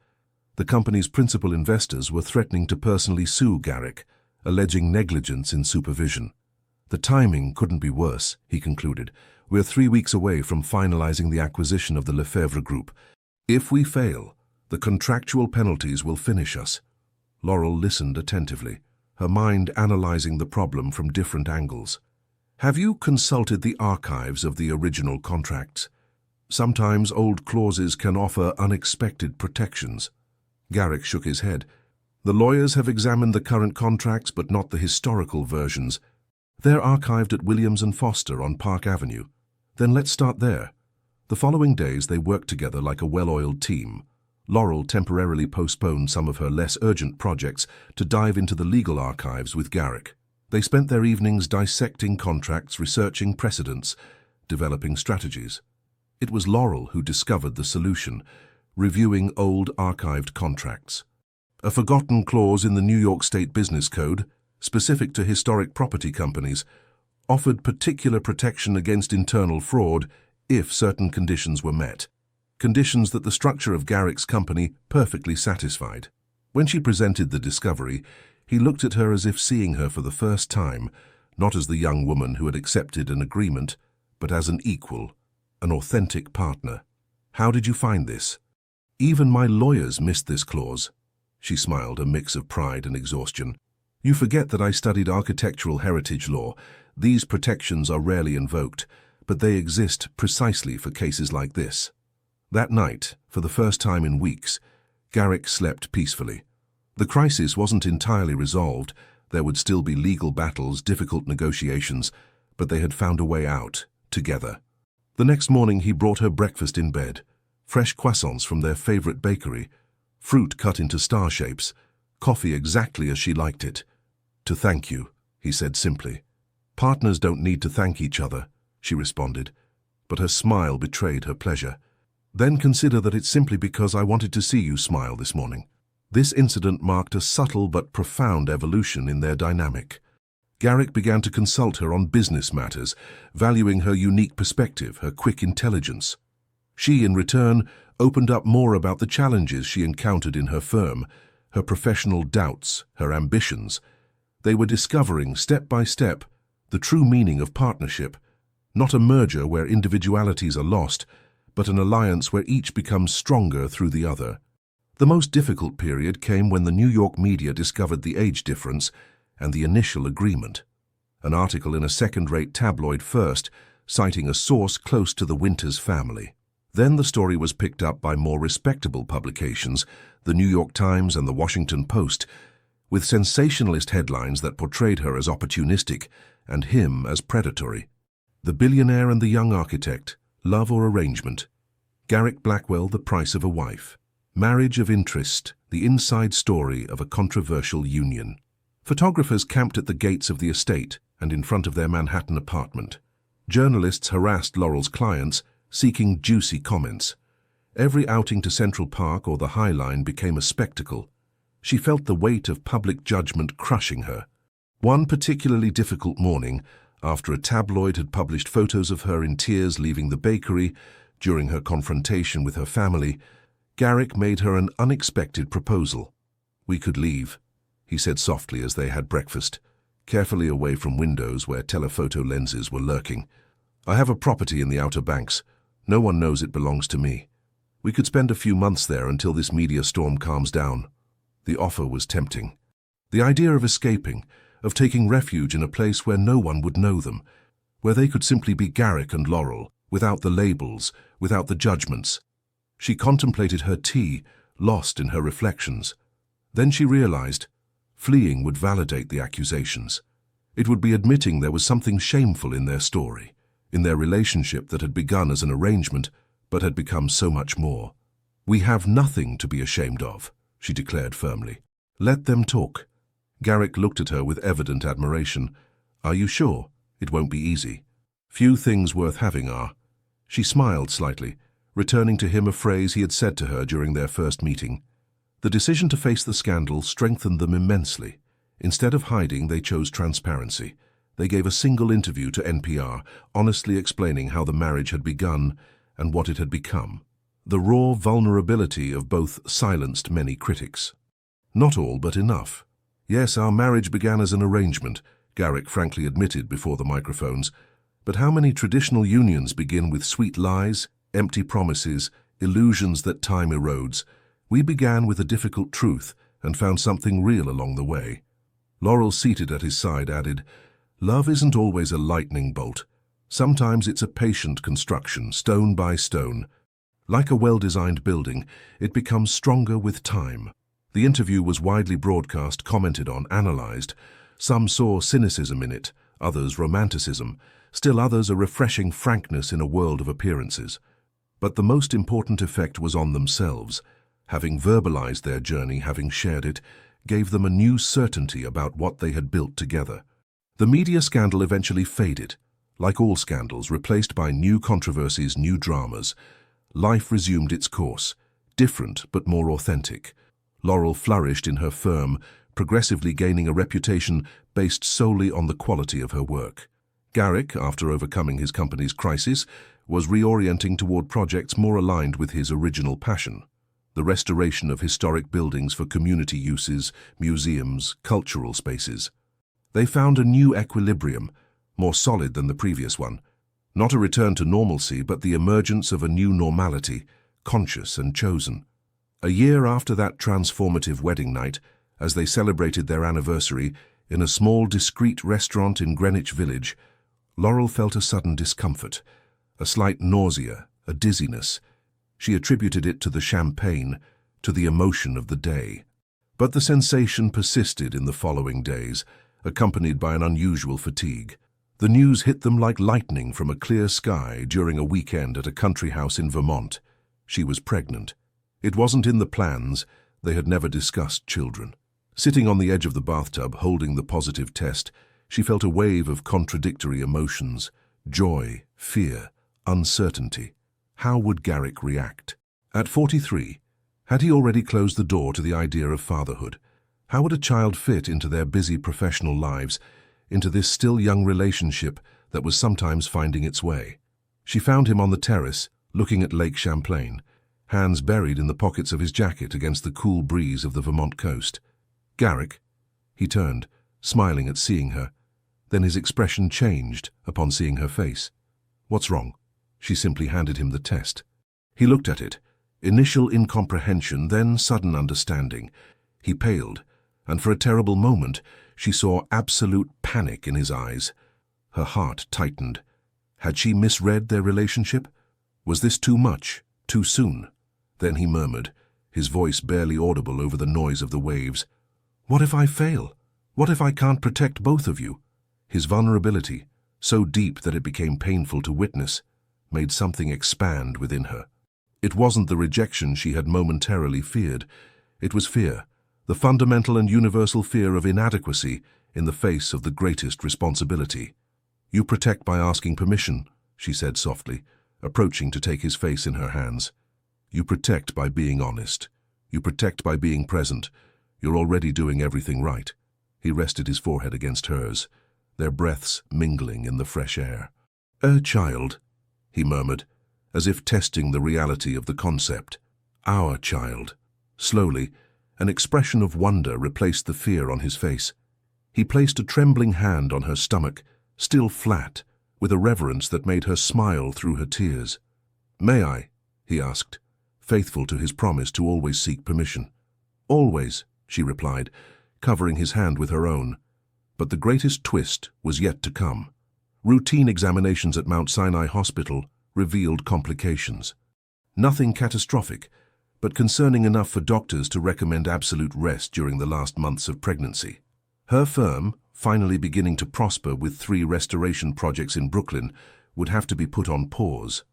The company's principal investors were threatening to personally sue Garrick, alleging negligence in supervision. "The timing couldn't be worse," he concluded. "We're 3 weeks away from finalizing the acquisition of the Lefebvre Group. If we fail, the contractual penalties will finish us." Laurel listened attentively, her mind analyzing the problem from different angles. "Have you consulted the archives of the original contracts? Sometimes old clauses can offer unexpected protections." Garrick shook his head. "The lawyers have examined the current contracts, but not the historical versions. They're archived at Williams & Foster on Park Avenue. Then let's start there." The following days they worked together like a well-oiled team. Laurel temporarily postponed some of her less urgent projects to dive into the legal archives with Garrick. They spent their evenings dissecting contracts, researching precedents, developing strategies. It was Laurel who discovered the solution, reviewing old archived contracts. A forgotten clause in the New York State Business Code, specific to historic property companies, offered particular protection against internal fraud if certain conditions were met. Conditions that the structure of Garrick's company perfectly satisfied. When she presented the discovery, he looked at her as if seeing her for the first time, not as the young woman who had accepted an agreement, but as an equal, an authentic partner. "How did you find this?" "Even my lawyers missed this clause." She smiled, a mix of pride and exhaustion. "You forget that I studied architectural heritage law. These protections are rarely invoked, but they exist precisely for cases like this." That night, for the first time in weeks, Garrick slept peacefully. The crisis wasn't entirely resolved. There would still be legal battles, difficult negotiations, but they had found a way out, together. The next morning he brought her breakfast in bed, fresh croissants from their favorite bakery, fruit cut into star shapes, coffee exactly as she liked it. "To thank you," he said simply. "Partners don't need to thank each other," she responded, but her smile betrayed her pleasure. "Then consider that it's simply because I wanted to see you smile this morning." This incident marked a subtle but profound evolution in their dynamic. Garrick began to consult her on business matters, valuing her unique perspective, her quick intelligence. She, in return, opened up more about the challenges she encountered in her firm, her professional doubts, her ambitions. They were discovering, step by step, the true meaning of partnership, not a merger where individualities are lost, but an alliance where each becomes stronger through the other. The most difficult period came when the New York media discovered the age difference and the initial agreement. An article in a second-rate tabloid first, citing a source close to the Winters family. Then the story was picked up by more respectable publications, the New York Times and the Washington Post, with sensationalist headlines that portrayed her as opportunistic and him as predatory. The Billionaire and the Young Architect, Love or Arrangement. Garrick Blackwell, The Price of a Wife. Marriage of Interest, the inside story of a controversial union. Photographers camped at the gates of the estate and in front of their Manhattan apartment. Journalists harassed Laurel's clients, seeking juicy comments. Every outing to Central Park or the High Line became a spectacle. She felt the weight of public judgment crushing her. One particularly difficult morning, after a tabloid had published photos of her in tears leaving the bakery during her confrontation with her family, Garrick made her an unexpected proposal. "We could leave," he said softly as they had breakfast. carefully away from windows where telephoto lenses were lurking. "I have a property in the Outer Banks. No one knows it belongs to me. We could spend a few months there until this media storm calms down." The offer was tempting. The idea of escaping, of taking refuge in a place where no one would know them, where they could simply be Garrick and Laurel, without the labels, without the judgments. She contemplated her tea, lost in her reflections. Then she realized, fleeing would validate the accusations. It would be admitting there was something shameful in their story, in their relationship that had begun as an arrangement, but had become so much more. "We have nothing to be ashamed of," she declared firmly. "Let them talk." Garrick looked at her with evident admiration. "Are you sure? It won't be easy." "Few things worth having are." She smiled slightly, returning to him a phrase he had said to her during their first meeting. The decision to face the scandal strengthened them immensely. Instead of hiding, they chose transparency. They gave a single interview to NPR, honestly explaining how the marriage had begun and what it had become. The raw vulnerability of both silenced many critics. "Not all, but enough. Yes, our marriage began as an arrangement," Garrick frankly admitted before the microphones. "But how many traditional unions begin with sweet lies, empty promises, illusions that time erodes? We began with a difficult truth and found something real along the way." Laurel, seated at his side, added, "Love isn't always a lightning bolt. Sometimes it's a patient construction, stone by stone. Like a well-designed building, it becomes stronger with time." The interview was widely broadcast, commented on, analyzed. Some saw cynicism in it, others romanticism, still others a refreshing frankness in a world of appearances. But the most important effect was on themselves. Having verbalized their journey, having shared it, gave them a new certainty about what they had built together. The media scandal eventually faded. Like all scandals, replaced by new controversies, new dramas. Life resumed its course, different but more authentic. Laurel flourished in her firm, progressively gaining a reputation based solely on the quality of her work. Garrick, after overcoming his company's crisis, was reorienting toward projects more aligned with his original passion, the restoration of historic buildings for community uses, museums, cultural spaces. They found a new equilibrium, more solid than the previous one. Not a return to normalcy, but the emergence of a new normality, conscious and chosen. A year after that transformative wedding night, as they celebrated their anniversary in a small, discreet restaurant in Greenwich Village, Laurel felt a sudden discomfort, a slight nausea, a dizziness. She attributed it to the champagne, to the emotion of the day. But the sensation persisted in the following days, accompanied by an unusual fatigue. The news hit them like lightning from a clear sky during a weekend at a country house in Vermont. She was pregnant. It wasn't in the plans. They had never discussed children. Sitting on the edge of the bathtub, holding the positive test, she felt a wave of contradictory emotions: joy, fear, uncertainty. How would Garrick react? At 43, had he already closed the door to the idea of fatherhood? How would a child fit into their busy professional lives, into this still young relationship that was sometimes finding its way? She found him on the terrace, looking at Lake Champlain, hands buried in the pockets of his jacket against the cool breeze of the Vermont coast. "Garrick?" He turned, smiling at seeing her. Then his expression changed upon seeing her face. "What's wrong?" She simply handed him the test. He looked at it, initial incomprehension, then sudden understanding. He paled, and for a terrible moment she saw absolute panic in his eyes. Her heart tightened. Had she misread their relationship? Was this too much, too soon? Then he murmured, his voice barely audible over the noise of the waves. "What if I fail? What if I can't protect both of you?" His vulnerability, so deep that it became painful to witness, made something expand within her. It wasn't the rejection she had momentarily feared. It was fear, the fundamental and universal fear of inadequacy in the face of the greatest responsibility. "You protect by asking permission," she said softly, approaching to take his face in her hands. "You protect by being honest. You protect by being present. You're already doing everything right." He rested his forehead against hers, their breaths mingling in the fresh air. "A child," he murmured, as if testing the reality of the concept. "Our child." Slowly, an expression of wonder replaced the fear on his face. He placed a trembling hand on her stomach, still flat, with a reverence that made her smile through her tears. "May I?" he asked, faithful to his promise to always seek permission. "Always," she replied, covering his hand with her own. But the greatest twist was yet to come. Routine examinations at Mount Sinai Hospital revealed complications. Nothing catastrophic, but concerning enough for doctors to recommend absolute rest during the last months of pregnancy. Her firm, finally beginning to prosper with 3 restoration projects in Brooklyn, would have to be put on pause.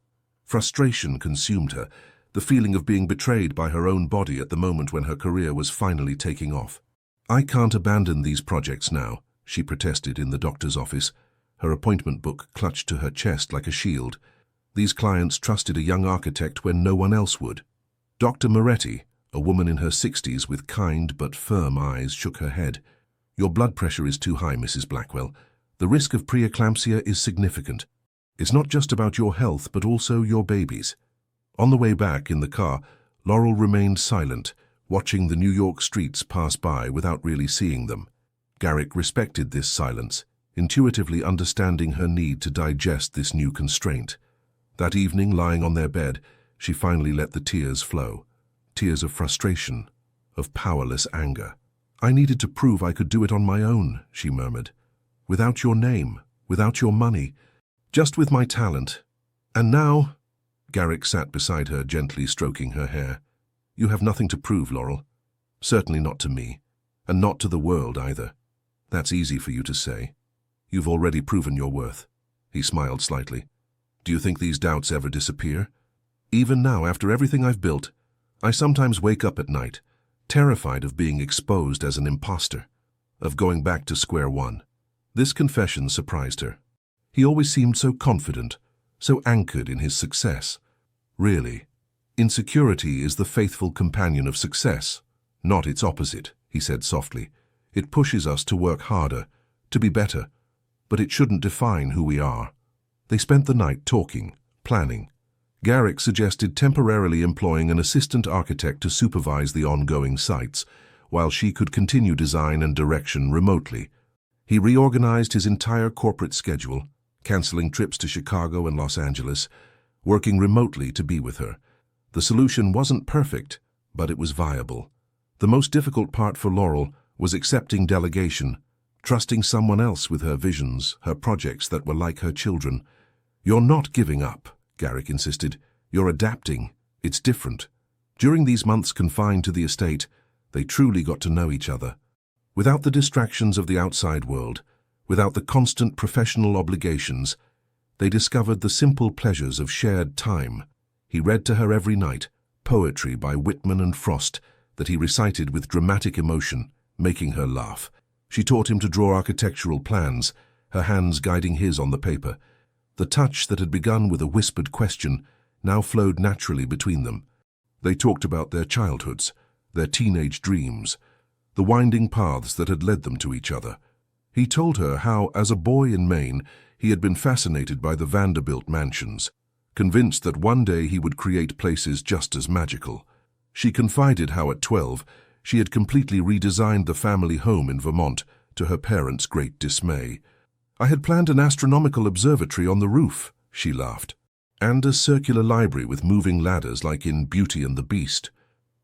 Frustration consumed her, the feeling of being betrayed by her own body at the moment when her career was finally taking off. "I can't abandon these projects now," she protested in the doctor's office, her appointment book clutched to her chest like a shield. These clients trusted a young architect when no one else would. Dr. Moretti, a woman in her 60s with kind but firm eyes, shook her head. "Your blood pressure is too high, Mrs. Blackwell. The risk of preeclampsia is significant. It's not just about your health, but also your baby's." On the way back in the car, Laurel remained silent, watching the New York streets pass by without really seeing them. Garrick respected this silence, intuitively understanding her need to digest this new constraint. That evening, lying on their bed, she finally let the tears flow. Tears of frustration, of powerless anger. "I needed to prove I could do it on my own," she murmured. "Without your name, without your money, just with my talent. And now—" Garrick sat beside her, gently stroking her hair. "You have nothing to prove, Laurel. Certainly not to me, and not to the world either. That's easy for you to say. You've already proven your worth." He smiled slightly. "Do you think these doubts ever disappear? Even now, after everything I've built, I sometimes wake up at night, terrified of being exposed as an imposter, of going back to square one." This confession surprised her. He always seemed so confident, so anchored in his success. "Really, insecurity is the faithful companion of success, not its opposite," he said softly. "It pushes us to work harder, to be better, but it shouldn't define who we are." They spent the night talking, planning. Garrick suggested temporarily employing an assistant architect to supervise the ongoing sites, while she could continue design and direction remotely. He reorganized his entire corporate schedule, canceling trips to Chicago and Los Angeles, working remotely to be with her. The solution wasn't perfect, but it was viable. The most difficult part for Laurel was accepting delegation, trusting someone else with her visions, her projects that were like her children. "You're not giving up," Garrick insisted. "You're adapting. It's different." During these months confined to the estate, they truly got to know each other. Without the distractions of the outside world, without the constant professional obligations, they discovered the simple pleasures of shared time. He read to her every night, poetry by Whitman and Frost that he recited with dramatic emotion, making her laugh. She taught him to draw architectural plans, her hands guiding his on the paper. The touch that had begun with a whispered question now flowed naturally between them. They talked about their childhoods, their teenage dreams, the winding paths that had led them to each other. He told her how, as a boy in Maine, he had been fascinated by the Vanderbilt mansions, convinced that one day he would create places just as magical. She confided how at 12, she had completely redesigned the family home in Vermont, to her parents' great dismay. "I had planned an astronomical observatory on the roof," she laughed, "and a circular library with moving ladders like in Beauty and the Beast.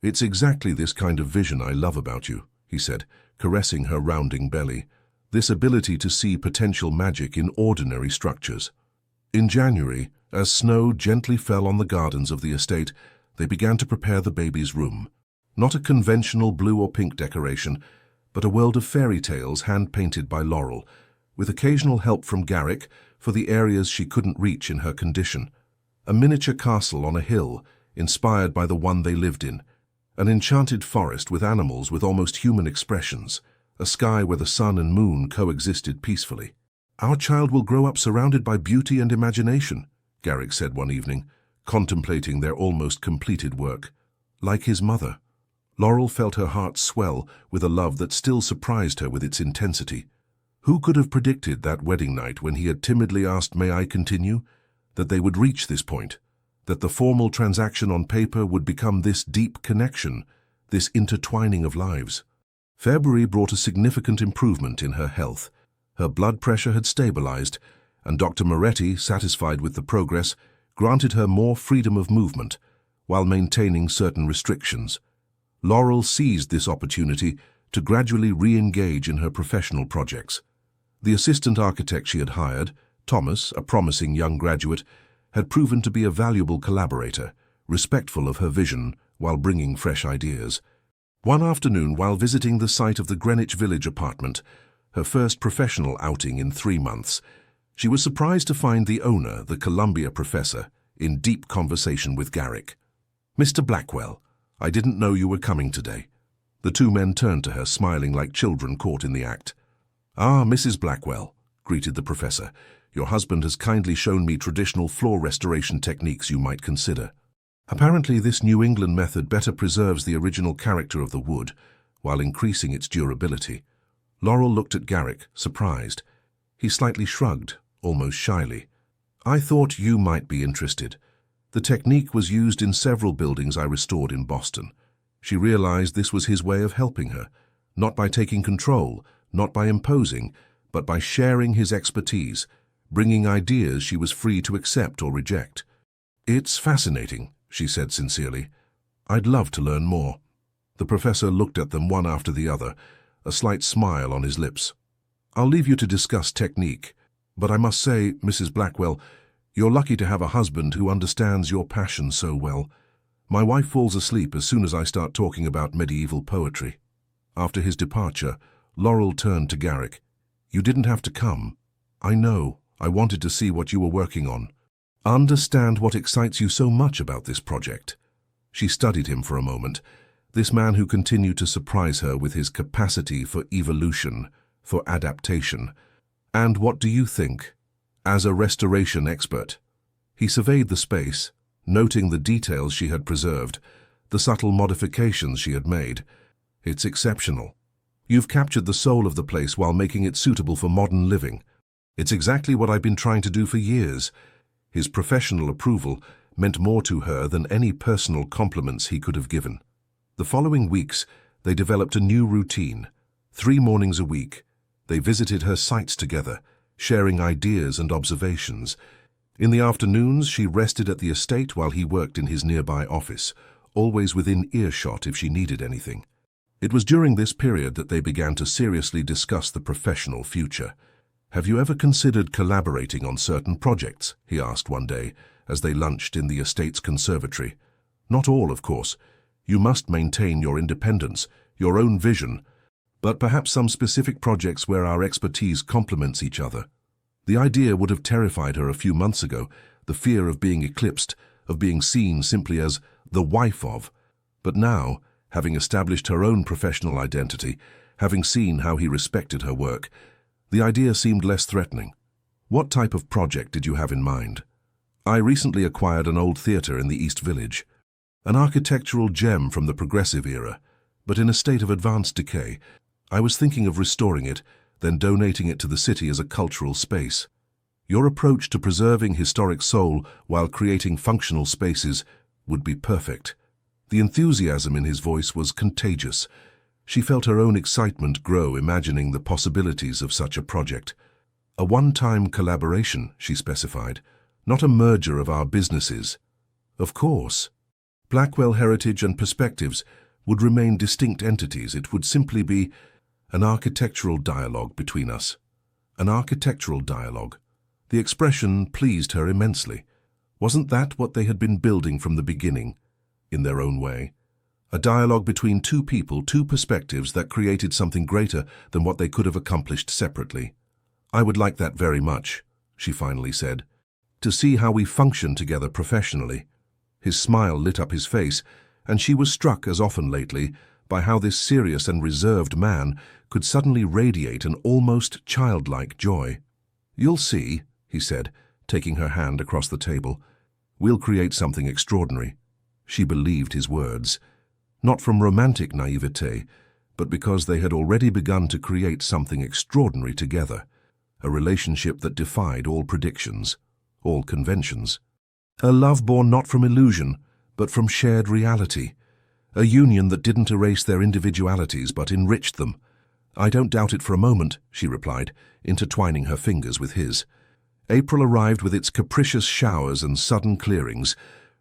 It's exactly this kind of vision I love about you," he said, caressing her rounding belly. "This ability to see potential magic in ordinary structures." In January, as snow gently fell on the gardens of the estate, they began to prepare the baby's room. Not a conventional blue or pink decoration, but a world of fairy tales hand-painted by Laurel, with occasional help from Garrick for the areas she couldn't reach in her condition. A miniature castle on a hill, inspired by the one they lived in. An enchanted forest with animals with almost human expressions. A sky where the sun and moon coexisted peacefully. "Our child will grow up surrounded by beauty and imagination," Garrick said one evening, contemplating their almost completed work. Like his mother. Laurel felt her heart swell with a love that still surprised her with its intensity. Who could have predicted that wedding night when he had timidly asked, "May I continue?" That they would reach this point, that the formal transaction on paper would become this deep connection, this intertwining of lives. February brought a significant improvement in her health. Her blood pressure had stabilized, and Dr. Moretti, satisfied with the progress, granted her more freedom of movement, while maintaining certain restrictions. Laurel seized this opportunity to gradually re-engage in her professional projects. The assistant architect she had hired, Thomas, a promising young graduate, had proven to be a valuable collaborator, respectful of her vision while bringing fresh ideas. One afternoon, while visiting the site of the Greenwich Village apartment, her first professional outing in 3 months, she was surprised to find the owner, the Columbia professor, in deep conversation with Garrick. "Mr. Blackwell, I didn't know you were coming today." The two men turned to her, smiling like children caught in the act. "Ah, Mrs. Blackwell," greeted the professor, "your husband has kindly shown me traditional floor restoration techniques you might consider. Apparently, this New England method better preserves the original character of the wood, while increasing its durability." Laurel looked at Garrick, surprised. He slightly shrugged, almost shyly. "I thought you might be interested. The technique was used in several buildings I restored in Boston." She realized this was his way of helping her, not by taking control, not by imposing, but by sharing his expertise, bringing ideas she was free to accept or reject. "It's fascinating," she said sincerely. "I'd love to learn more." The professor looked at them one after the other, a slight smile on his lips. "I'll leave you to discuss technique, but I must say, Mrs. Blackwell, you're lucky to have a husband who understands your passion so well. My wife falls asleep as soon as I start talking about medieval poetry." After his departure, Laurel turned to Garrick. "You didn't have to come. I know. I wanted to see what you were working on. Understand what excites you so much about this project." She studied him for a moment, this man who continued to surprise her with his capacity for evolution, for adaptation. "And what do you think, as a restoration expert?" He surveyed the space, noting the details she had preserved, the subtle modifications she had made. "It's exceptional. You've captured the soul of the place while making it suitable for modern living. It's exactly what I've been trying to do for years." His professional approval meant more to her than any personal compliments he could have given. The following weeks, they developed a new routine. 3 mornings a week, they visited her sites together, sharing ideas and observations. In the afternoons, she rested at the estate while he worked in his nearby office, always within earshot if she needed anything. It was during this period that they began to seriously discuss the professional future. "Have you ever considered collaborating on certain projects?" he asked one day, as they lunched in the estate's conservatory. "Not all, of course. You must maintain your independence, your own vision, but perhaps some specific projects where our expertise complements each other." The idea would have terrified her a few months ago, the fear of being eclipsed, of being seen simply as the wife of. But now, having established her own professional identity, having seen how he respected her work, the idea seemed less threatening. "What type of project did you have in mind?" "I recently acquired an old theater in the East Village. An architectural gem from the Progressive era, but in a state of advanced decay. I was thinking of restoring it, then donating it to the city as a cultural space." Your approach to preserving historic soul while creating functional spaces would be perfect. The enthusiasm in his voice was contagious. She felt her own excitement grow imagining the possibilities of such a project. "A one-time collaboration," she specified, "not a merger of our businesses." "Of course. Blackwell Heritage and Perspectives would remain distinct entities. It would simply be an architectural dialogue between us." An architectural dialogue. The expression pleased her immensely. Wasn't that what they had been building from the beginning, in their own way? A dialogue between two people, two perspectives that created something greater than what they could have accomplished separately. "I would like that very much," she finally said, "to see how we function together professionally." His smile lit up his face, and she was struck, as often lately, by how this serious and reserved man could suddenly radiate an almost childlike joy. "You'll see," he said, taking her hand across the table. "We'll create something extraordinary." She believed his words, not from romantic naivete, but because they had already begun to create something extraordinary together, a relationship that defied all predictions, all conventions. A love born not from illusion, but from shared reality, a union that didn't erase their individualities but enriched them. "I don't doubt it for a moment," she replied, intertwining her fingers with his. April arrived with its capricious showers and sudden clearings,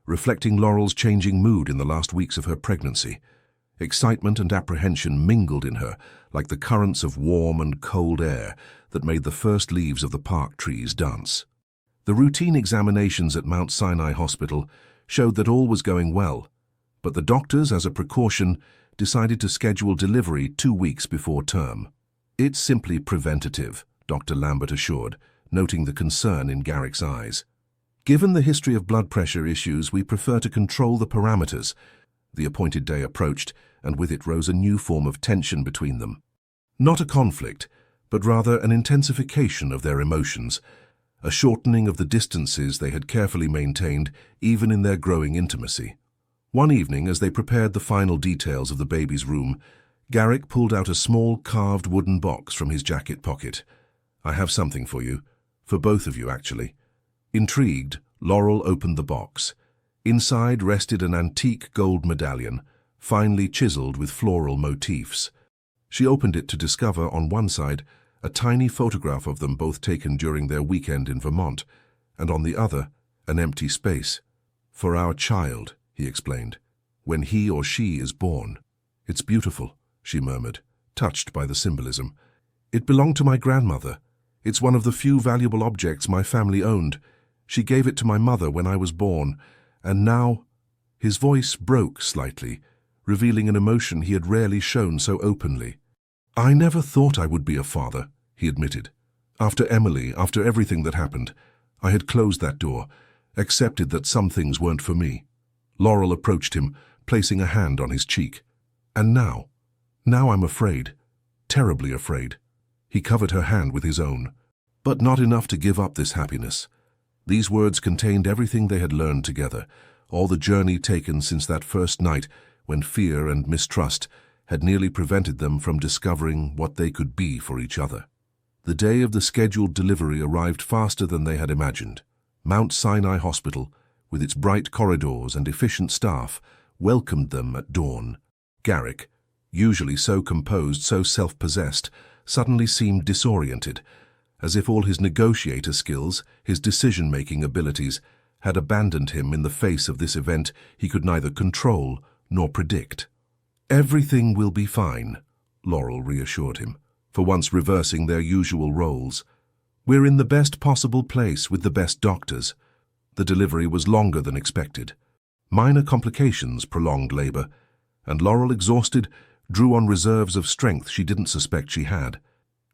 reflecting Laurel's changing mood in the last weeks of her pregnancy. Excitement and apprehension mingled in her like the currents of warm and cold air that made the first leaves of the park trees dance. The routine examinations at Mount Sinai Hospital showed that all was going well, but the doctors, as a precaution, decided to schedule delivery 2 weeks before term. "It's simply preventative," Dr. Lambert assured, noting the concern in Garrick's eyes. "Given the history of blood pressure issues, we prefer to control the parameters." The appointed day approached, and with it rose a new form of tension between them. Not a conflict, but rather an intensification of their emotions, a shortening of the distances they had carefully maintained even in their growing intimacy. One evening, as they prepared the final details of the baby's room, Garrick pulled out a small carved wooden box from his jacket pocket. "I have something for you. For both of you, actually." Intrigued, Laurel opened the box. Inside rested an antique gold medallion, finely chiseled with floral motifs. She opened it to discover, on one side, a tiny photograph of them both taken during their weekend in Vermont, and on the other, an empty space. "For our child," he explained, "when he or she is born." "It's beautiful," she murmured, touched by the symbolism. "It belonged to my grandmother. It's one of the few valuable objects my family owned. She gave it to my mother when I was born, and now—" His voice broke slightly, revealing an emotion he had rarely shown so openly. "I never thought I would be a father," he admitted. "After Emily, after everything that happened, I had closed that door, accepted that some things weren't for me." Laurel approached him, placing a hand on his cheek. "And now I'm afraid, terribly afraid." He covered her hand with his own. "But not enough to give up this happiness." These words contained everything they had learned together, all the journey taken since that first night when fear and mistrust had nearly prevented them from discovering what they could be for each other. The day of the scheduled delivery arrived faster than they had imagined. Mount Sinai Hospital, with its bright corridors and efficient staff, welcomed them at dawn. Garrick, usually so composed, so self-possessed, suddenly seemed disoriented, as if all his negotiator skills, his decision-making abilities, had abandoned him in the face of this event he could neither control nor predict. "Everything will be fine," Laurel reassured him, for once reversing their usual roles. "We're in the best possible place with the best doctors." The delivery was longer than expected. Minor complications prolonged labor, and Laurel, exhausted, drew on reserves of strength she didn't suspect she had.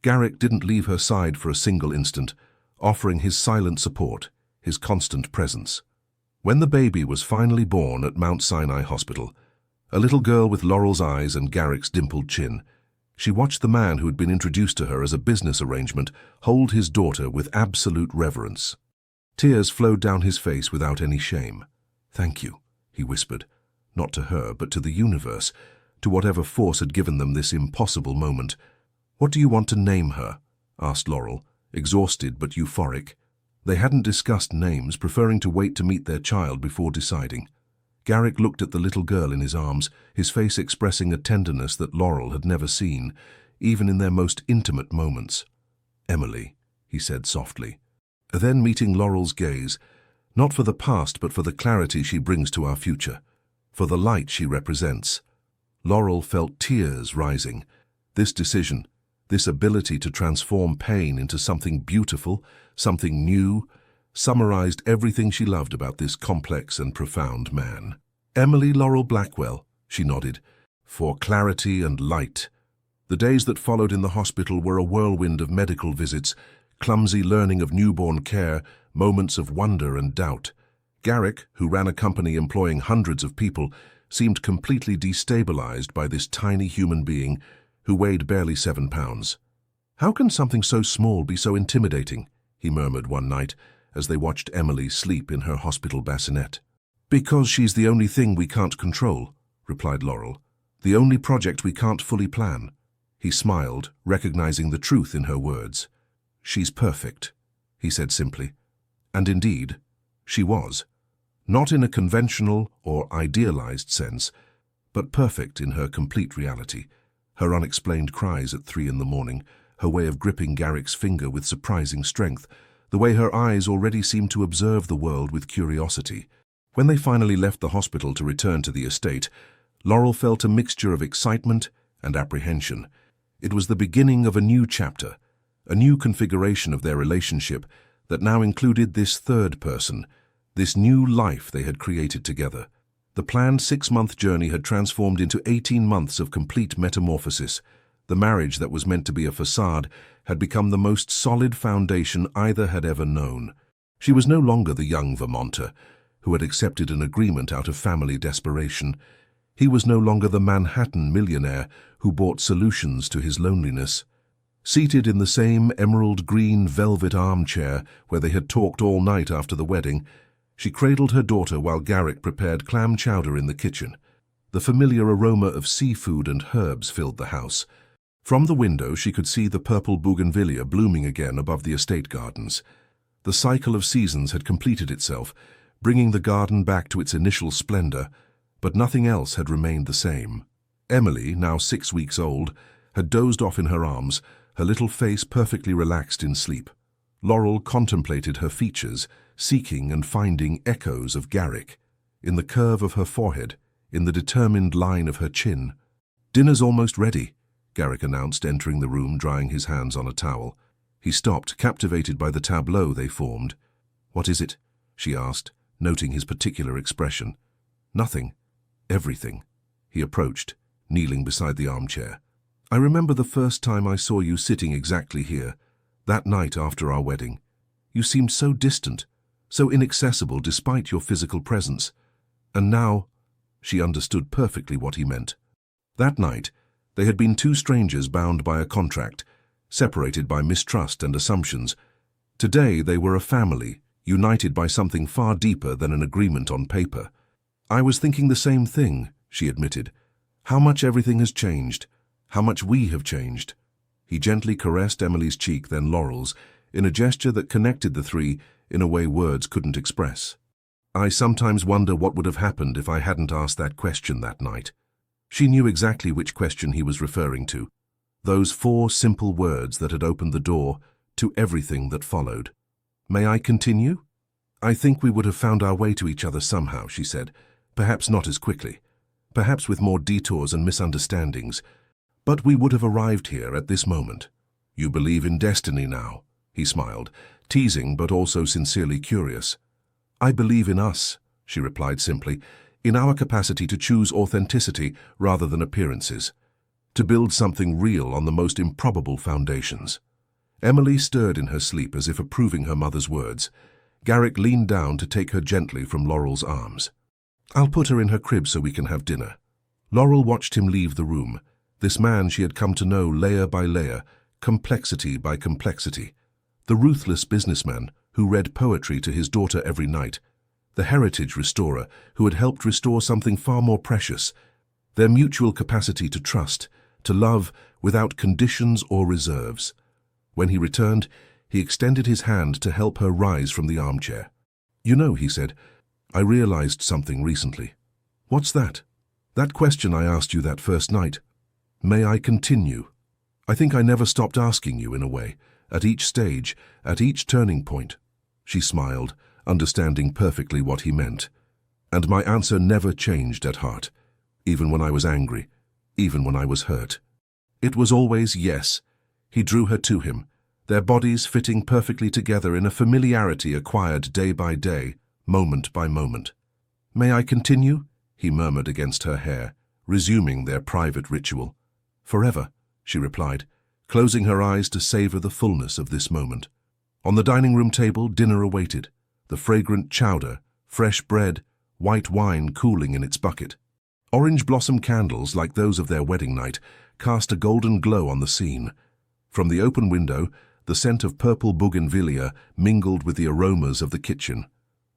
Garrick didn't leave her side for a single instant, offering his silent support, his constant presence. When the baby was finally born at Mount Sinai Hospital, a little girl with Laurel's eyes and Garrick's dimpled chin, she watched the man who had been introduced to her as a business arrangement hold his daughter with absolute reverence. Tears flowed down his face without any shame. "Thank you," he whispered, not to her but to the universe, to whatever force had given them this impossible moment. "What do you want to name her?" asked Laurel, exhausted but euphoric. They hadn't discussed names, preferring to wait to meet their child before deciding. Garrick looked at the little girl in his arms, his face expressing a tenderness that Laurel had never seen, even in their most intimate moments. "Emily," he said softly. Then, meeting Laurel's gaze, "Not for the past, but for the clarity she brings to our future, for the light she represents." Laurel felt tears rising. This decision, this ability to transform pain into something beautiful, something new, summarized everything she loved about this complex and profound man. "Emily Laurel Blackwell," she nodded, "for clarity and light." The days that followed in the hospital were a whirlwind of medical visits, clumsy learning of newborn care, moments of wonder and doubt. Garrick, who ran a company employing hundreds of people, seemed completely destabilized by this tiny human being who weighed barely 7 pounds. "How can something so small be so intimidating?" he murmured one night as they watched Emily sleep in her hospital bassinet. "Because she's the only thing we can't control," replied Laurel. "The only project we can't fully plan." He smiled, recognizing the truth in her words. "She's perfect," he said simply. And indeed, she was. Not in a conventional or idealized sense, but perfect in her complete reality. Her unexplained cries at 3 in the morning, her way of gripping Garrick's finger with surprising strength, the way her eyes already seemed to observe the world with curiosity. When they finally left the hospital to return to the estate, Laurel felt a mixture of excitement and apprehension. It was the beginning of a new chapter, a new configuration of their relationship that now included this third person, this new life they had created together. The planned 6-month journey had transformed into 18 months of complete metamorphosis. The marriage that was meant to be a facade had become the most solid foundation either had ever known. She was no longer the young Vermonter, who had accepted an agreement out of family desperation. He was no longer the Manhattan millionaire who brought solutions to his loneliness. Seated in the same emerald green velvet armchair where they had talked all night after the wedding, she cradled her daughter while Garrick prepared clam chowder in the kitchen. The familiar aroma of seafood and herbs filled the house. From the window she could see the purple bougainvillea blooming again above the estate gardens. The cycle of seasons had completed itself, bringing the garden back to its initial splendor, but nothing else had remained the same. Emily, now 6 weeks old, had dozed off in her arms, her little face perfectly relaxed in sleep. Laurel contemplated her features, seeking and finding echoes of Garrick, in the curve of her forehead, in the determined line of her chin. "Dinner's almost ready," Garrick announced, entering the room, drying his hands on a towel. He stopped, captivated by the tableau they formed. "What is it?" she asked, noting his particular expression. "Nothing. Everything." He approached, kneeling beside the armchair. "I remember the first time I saw you sitting exactly here, that night after our wedding. You seemed so distant, so inaccessible despite your physical presence. And now," she understood perfectly what he meant. That night, they had been two strangers bound by a contract, separated by mistrust and assumptions. Today they were a family, united by something far deeper than an agreement on paper. "I was thinking the same thing," she admitted. "How much everything has changed, how much we have changed." He gently caressed Emily's cheek, then Laurel's, in a gesture that connected the three in a way words couldn't express. "I sometimes wonder what would have happened if I hadn't asked that question that night." She knew exactly which question he was referring to. Those 4 simple words that had opened the door to everything that followed. "May I continue?" "I think we would have found our way to each other somehow," she said. "Perhaps not as quickly. Perhaps with more detours and misunderstandings. But we would have arrived here at this moment." "You believe in destiny now?" He smiled, teasing but also sincerely curious. "I believe in us," she replied simply, "in our capacity to choose authenticity rather than appearances, to build something real on the most improbable foundations." Emily stirred in her sleep as if approving her mother's words. Garrick leaned down to take her gently from Laurel's arms. "I'll put her in her crib so we can have dinner." Laurel watched him leave the room, this man she had come to know layer by layer, complexity by complexity. The ruthless businessman who read poetry to his daughter every night, the heritage restorer who had helped restore something far more precious, their mutual capacity to trust, to love without conditions or reserves. When he returned, he extended his hand to help her rise from the armchair. "You know," he said, "I realized something recently." "What's that?" "That question I asked you that first night. May I continue? I think I never stopped asking you in a way, at each stage, at each turning point." She smiled, understanding perfectly what he meant. "And my answer never changed at heart, even when I was angry, even when I was hurt. It was always yes." He drew her to him, their bodies fitting perfectly together in a familiarity acquired day by day, moment by moment. "May I continue?" he murmured against her hair, resuming their private ritual. "Forever," she replied, closing her eyes to savor the fullness of this moment. On the dining room table, dinner awaited, the fragrant chowder, fresh bread, white wine cooling in its bucket. Orange blossom candles, like those of their wedding night, cast a golden glow on the scene. From the open window, the scent of purple bougainvillea mingled with the aromas of the kitchen.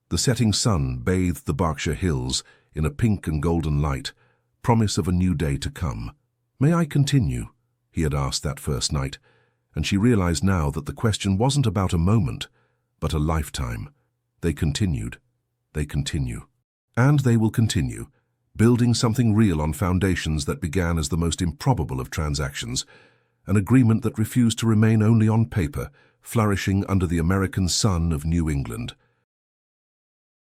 The setting sun bathed the Berkshire Hills in a pink and golden light, promise of a new day to come. "May I continue?" he had asked that first night, and she realized now that the question wasn't about a moment, but a lifetime. They continued. They continue. And they will continue, building something real on foundations that began as the most improbable of transactions, an agreement that refused to remain only on paper, flourishing under the American sun of New England.